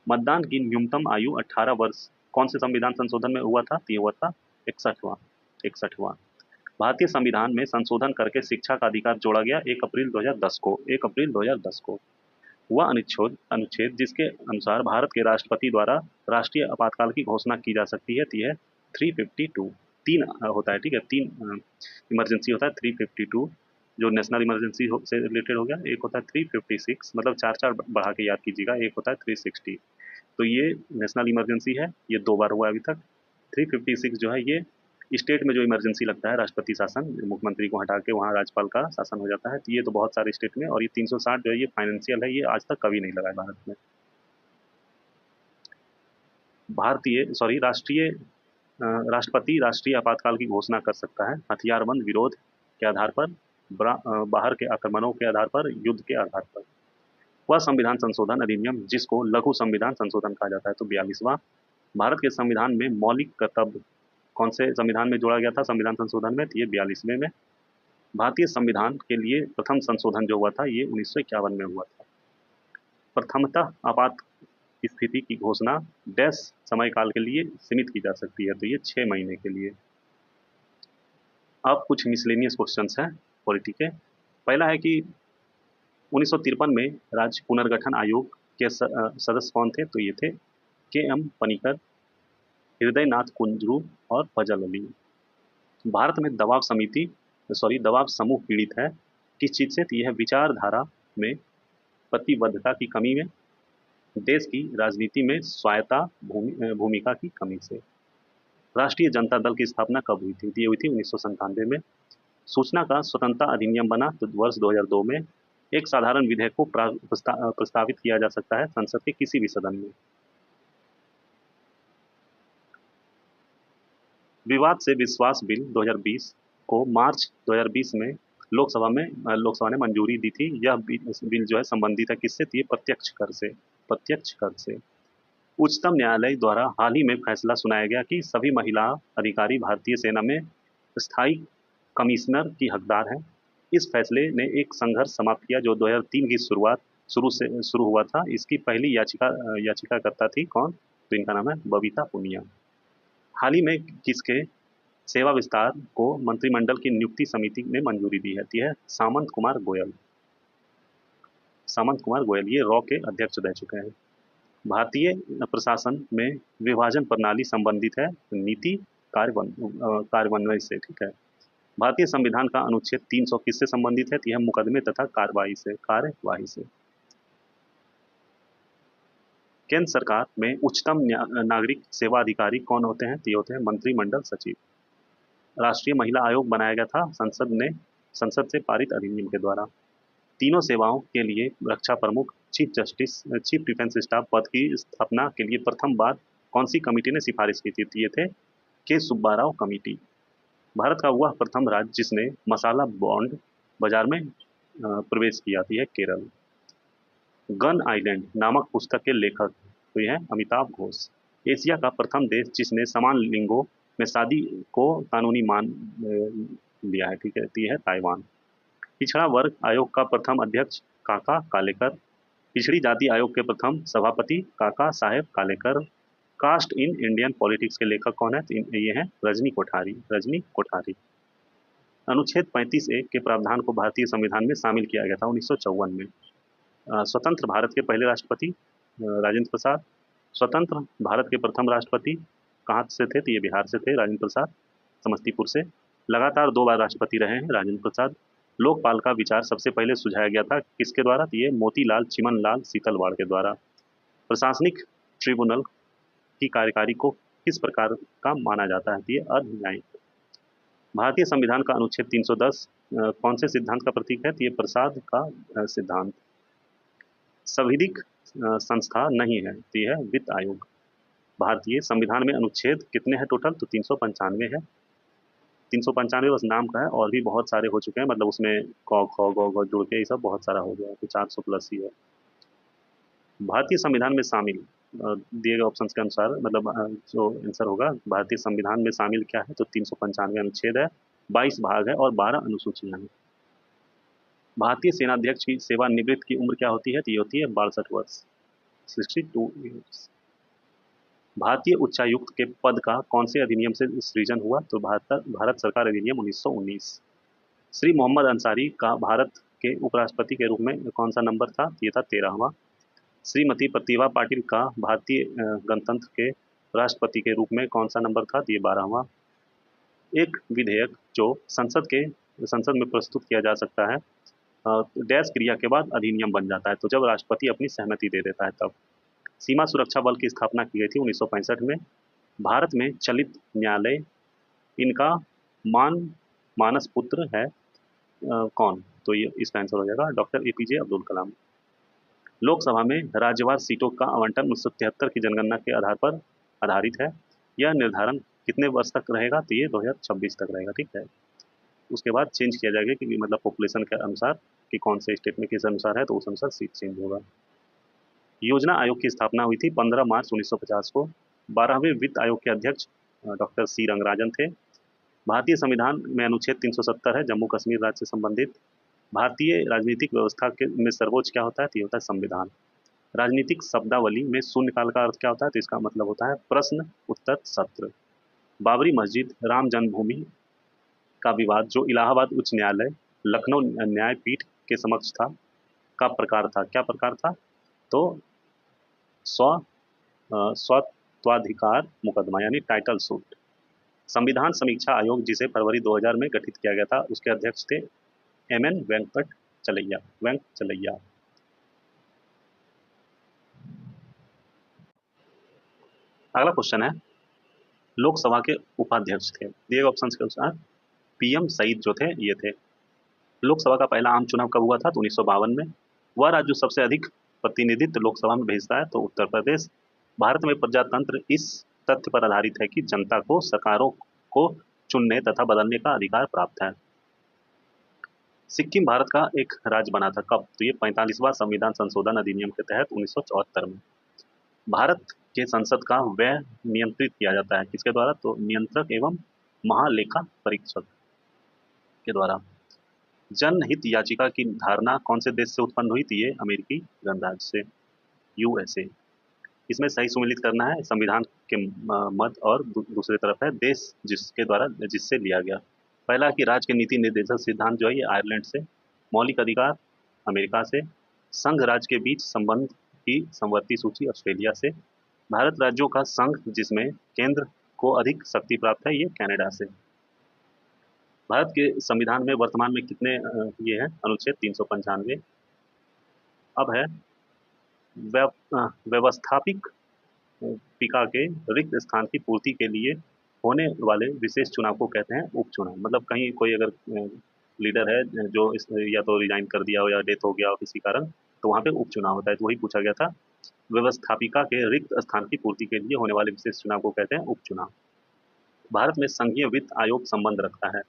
मतदान की न्यूनतम आयु 18 वर्ष कौन से संविधान संशोधन में हुआ था? तो ये हुआ था 61वां। भारतीय संविधान में संशोधन करके शिक्षा का अधिकार जोड़ा गया 1 अप्रैल 2010 को, 1 अप्रैल 2010 को। वह अनुच्छेद जिसके अनुसार भारत के राष्ट्रपति द्वारा राष्ट्रीय आपातकाल की घोषणा की जा सकती है, तो यह 352, 3 होता है, ठीक है, 3 इमरजेंसी होता है, 352 जो नेशनल इमरजेंसी से रिलेटेड हो गया। एक होता है 356, मतलब 4 बढ़ा के याद कीजिएगा, एक होता है 360। तो ये नेशनल इमरजेंसी है, ये 2 बार हुआ अभी तक। 356 जो है ये स्टेट में जो इमरजेंसी लगता है, राष्ट्रपति शासन, मुख्यमंत्री को हटा के वहाँ राज्यपाल का शासन हो जाता है, तो ये तो बहुत सारे स्टेट में। और ये 360 जो है ये फाइनेंशियल है, ये आज तक कभी नहीं लगा है भारत में। राष्ट्रपति राष्ट्रीय आपातकाल की घोषणा कर सकता है हथियारबंद विरोध के आधार पर, बाहर के आक्रमणों के आधार पर, युद्ध के आधार पर। वह संविधान संशोधन अधिनियम जिसको लघु संविधान संशोधन कहा जाता है, तो 42वां। भारत के संविधान में मौलिक कर्तव्य कौन से संविधान में जोड़ा गया था संविधान संशोधन में? तो ये 42वें में। भारतीय संविधान के लिए प्रथम संशोधन जो हुआ था ये 1951 में हुआ था। प्रथमतः आपात स्थिति की घोषणा डैश समय काल के लिए सीमित की जा सकती है, तो ये 6 महीने के लिए। अब कुछ मिसलेनियस क्वेश्चंस हैं पॉलिटी के। पहला है कि 1953 में राज्य पुनर्गठन आयोग के सदस्य कौन थे? तो ये थे के.एम. पनिकर, हृदयनाथ कुंजरू और फजल अली। भारत में दबाव समूह पीड़ित है किस चीज से? तो यह विचारधारा में प्रतिबद्धता की कमी में, देश की राजनीति में स्वायत्ता भूमिका की कमी से। राष्ट्रीय जनता दल की स्थापना कब हुई थी? ये हुई थी 1997 में। सूचना का स्वतंत्रता अधिनियम बना तो वर्ष 2002 में। एक साधारण विधेयक को प्रस्तावित किया जा सकता है संसद के किसी भी सदन में। विवाद से विश्वास बिल 2020 को मार्च 2020 में लोकसभा ने मंजूरी दी थी। यह बिल जो है संबंधित है किससे? तो ये प्रत्यक्ष कर से। उच्चतम न्यायालय द्वारा हाल ही में फैसला सुनाया गया कि सभी महिला अधिकारी भारतीय सेना में स्थायी कमिश्नर की हकदार हैं। इस फैसले ने एक संघर्ष समाप्त किया जो 2003 की शुरू हुआ था। इसकी पहली याचिकाकर्ता थी कौन? तो इनका नाम है बबीता पुनिया। हाल ही में किसके सेवा विस्तार को मंत्रिमंडल की नियुक्ति समिति ने मंजूरी दी है? यह सामंत कुमार गोयल ये रॉ के अध्यक्ष रह चुके हैं। भारतीय प्रशासन में विभाजन प्रणाली संबंधित है नीति कार्यान्वयन से, ठीक है। भारतीय संविधान का अनुच्छेद 300 किससे संबंधित है? यह मुकदमे तथा कार्यवाही से। केंद्र सरकार में उच्चतम नागरिक सेवा अधिकारी कौन होते हैं? ये होते हैं मंत्रिमंडल सचिव। राष्ट्रीय महिला आयोग बनाया गया था संसद से पारित अधिनियम के द्वारा। तीनों सेवाओं के लिए रक्षा प्रमुख, चीफ डिफेंस स्टाफ पद की स्थापना के लिए प्रथम बार कौन सी कमेटी ने सिफारिश की थी? ये थे के सुब्बाराव कमेटी। भारत का वह प्रथम राज्य जिसने मसाला बॉन्ड बाजार में प्रवेश किया थी है केरल। गन आइलैंड नामक पुस्तक के लेखक तो यह है अमिताभ घोष। एशिया का प्रथम देश जिसने समान लिंगों में शादी को कानूनी मान लिया है, ठीक है, तो यह है ताइवान। पिछड़ा वर्ग आयोग का प्रथम अध्यक्ष काका कालेकर। पिछड़ी जाति आयोग के प्रथम सभापति Kaka Saheb Kalekar. Caste in Indian politics के लेखक कौन है? तो ये हैं रजनी कोठारी। अनुच्छेद 35A के प्रावधान को भारतीय संविधान में शामिल किया गया था 1954 में। स्वतंत्र भारत के पहले राष्ट्रपति राजेंद्र प्रसाद। स्वतंत्र भारत के प्रथम राष्ट्रपति कहाँ से थे? तो ये बिहार से थे, राजेंद्र प्रसाद, समस्तीपुर से। लगातार 2 बार राष्ट्रपति रहे हैं राजेंद्र प्रसाद। लोकपाल का विचार सबसे पहले सुझाया गया था किसके द्वारा? तो ये मोतीलाल चिमनलाल सीतलवाड़ के द्वारा। प्रशासनिक ट्रिब्यूनल की कार्यकारी को किस प्रकार का माना जाता है? तो ये अर्धन्यायिक। भारतीय संविधान का अनुच्छेद 310 कौन से सिद्धांत का प्रतीक है? तो ये प्रसाद का सिद्धांत। संविधिक संस्था नहीं है, तो ये है वित्त आयोग। भारतीय संविधान में अनुच्छेद कितने हैं टोटल? तो 395 है। 395 बस नाम का है, और भी बहुत सारे हो चुके हैं, मतलब उसमें क ख ग घ जुड़ के ये सब बहुत सारा हो गया, तो 400 प्लस ही है। भारतीय संविधान में शामिल दिए गए ऑप्शन के अनुसार, मतलब जो आंसर होगा भारतीय संविधान में शामिल क्या है? तो 395 अनुच्छेद है, 22 भाग है और 12 अनुसूचियां हैं। भारतीय सेनाध्यक्ष की सेवानिवृत्त की उम्र क्या होती है? तो ये होती है 62 वर्ष, 62 ईयर्स। भारतीय उच्चायुक्त के पद का कौन से अधिनियम से सृजन हुआ? तो भारत सरकार अधिनियम 1919। श्री मोहम्मद अंसारी का भारत के उपराष्ट्रपति के रूप में कौन सा नंबर था? ये था 13वां। श्रीमती प्रतिभा पाटिल का भारतीय गणतंत्र के राष्ट्रपति के रूप में कौन सा नंबर था? तो ये 12वां। एक विधेयक जो संसद में प्रस्तुत किया जा सकता है डैश क्रिया के बाद अधिनियम बन जाता है, तो जब राष्ट्रपति अपनी सहमति दे देता है तब। सीमा सुरक्षा बल की स्थापना की गई थी 1965 में। भारत में चलित न्यायालय, इनका मानस पुत्र है कौन? तो ये इसका आंसर हो जाएगा डॉक्टर एपीजे अब्दुल कलाम। लोकसभा में राज्यवार सीटों का आवंटन 1973 की जनगणना के आधार पर आधारित है। यह निर्धारण कितने वर्ष तक रहेगा? तो ये 2026 तक रहेगा, ठीक है। उसके बाद चेंज किया जाएगा कि मतलब पॉपुलेशन के अनुसार कि कौन से स्टेट में किस अनुसार है, तो उस अनुसार सीट चेंज होगा। योजना आयोग की स्थापना हुई थी 15 मार्च 1950 को। 12वें वित्त आयोग के अध्यक्ष डॉक्टर सी रंगराजन थे। भारतीय संविधान में अनुच्छेद 370 है, जम्मू कश्मीर राज्य से संबंधित। भारतीय राजनीतिक व्यवस्था के में सर्वोच्च क्या होता है? तो ये होता है संविधान। राजनीतिक शब्दावली में शून्यकाल का अर्थ क्या होता है? तो इसका मतलब होता है प्रश्न उत्तर सत्र। बाबरी मस्जिद राम जन्मभूमि का विवाद जो इलाहाबाद उच्च न्यायालय लखनऊ न्यायपीठ के समक्ष था, का प्रकार था, क्या प्रकार था? तो स्वत्वाधिकार मुकदमा यानी टाइटल सूट। संविधान समीक्षा आयोग जिसे फरवरी 2000 में गठित किया गया था, उसके अध्यक्ष थे एम.एन. वेंकट चलैया। अगला क्वेश्चन है, लोकसभा के उपाध्यक्ष थे दिए गए ऑप्शन के अनुसार पीएम सईद जो थे ये थे। लोकसभा का पहला आम चुनाव कब हुआ था? तो 1952 में। वह राज्य जो सबसे अधिक प्रतिनिधित्व लोकसभा में भेजता है, तो उत्तर प्रदेश। भारत में प्रजातंत्र इस तथ्य पर आधारित है कि जनता को सरकारों को चुनने तथा बदलने का अधिकार प्राप्त है। सिक्किम भारत का एक राज्य बना था कब? तो ये 45वां संविधान संशोधन अधिनियम के तहत 1974 में। भारत के संसद का व्यय नियंत्रित किया जाता है किसके द्वारा? तो नियंत्रक एवं महालेखा परीक्षक के द्वारा। जनहित याचिका की धारणा कौन से देश से उत्पन्न हुई थी? ये अमेरिकी गणराज्य से, यूएसए। इसमें सही सुमेलित करना है संविधान के मत, और दूसरी तरफ है देश जिसके द्वारा जिससे लिया गया। पहला कि राज्य के नीति निर्देशक सिद्धांत जो है ये आयरलैंड से। मौलिक अधिकार अमेरिका से। संघ राज्य के बीच संबंध की समवर्ती सूची ऑस्ट्रेलिया से। भारत राज्यों का संघ जिसमें केंद्र को अधिक शक्ति प्राप्त है, ये कनाडा से। भारत के संविधान में वर्तमान में कितने ये हैं अनुच्छेद? 395। अब है व्यवस्थापिक पिका के रिक्त स्थान की पूर्ति के लिए होने वाले विशेष चुनाव को कहते हैं उपचुनाव। मतलब कहीं कोई अगर लीडर है जो या तो रिजाइन कर दिया हो या डेथ हो गया हो किसी कारण, तो वहाँ पे उपचुनाव होता है, तो वही पूछा गया था। व्यवस्थापिका के रिक्त स्थान की पूर्ति के लिए होने वाले विशेष चुनाव को कहते हैं उपचुनाव। भारत में संघीय वित्त आयोग संबंध रखता है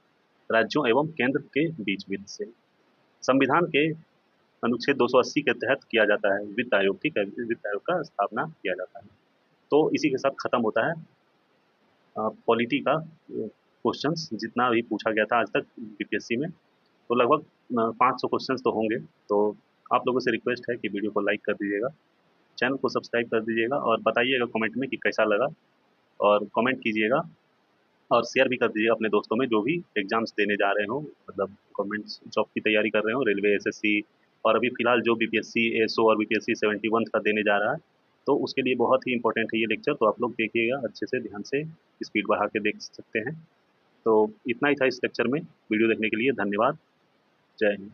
राज्यों एवं केंद्र के बीच वित्त से। संविधान के अनुच्छेद 280 के तहत किया जाता है वित्त आयोग, ठीक है, वित्त आयोग का स्थापना किया जाता है। तो इसी के साथ खत्म होता है पॉलिटी का क्वेश्चंस जितना भी पूछा गया था आज तक बीपीएससी में। तो लगभग 500 क्वेश्चंस तो होंगे। तो आप लोगों से रिक्वेस्ट है कि वीडियो को लाइक कर दीजिएगा, चैनल को सब्सक्राइब कर दीजिएगा, और बताइएगा कमेंट में कि कैसा लगा, और कमेंट कीजिएगा और शेयर भी कर दीजिएगा अपने दोस्तों में जो भी एग्जाम्स देने जा रहे हो, मतलब गवर्नमेंट जॉब की तैयारी कर रहे हो, रेलवे, एसएससी, और अभी फिलहाल जो बीपीएससी एसओ और बीपीएससी 71 का देने जा रहा है, तो उसके लिए बहुत ही इंपॉर्टेंट है ये लेक्चर, तो आप लोग देखिएगा अच्छे से, ध्यान से स्पीड बढ़ा के देख सकते हैं। तो इतना ही था इस लेक्चर में। वीडियो देखने के लिए धन्यवाद। जय हिंद।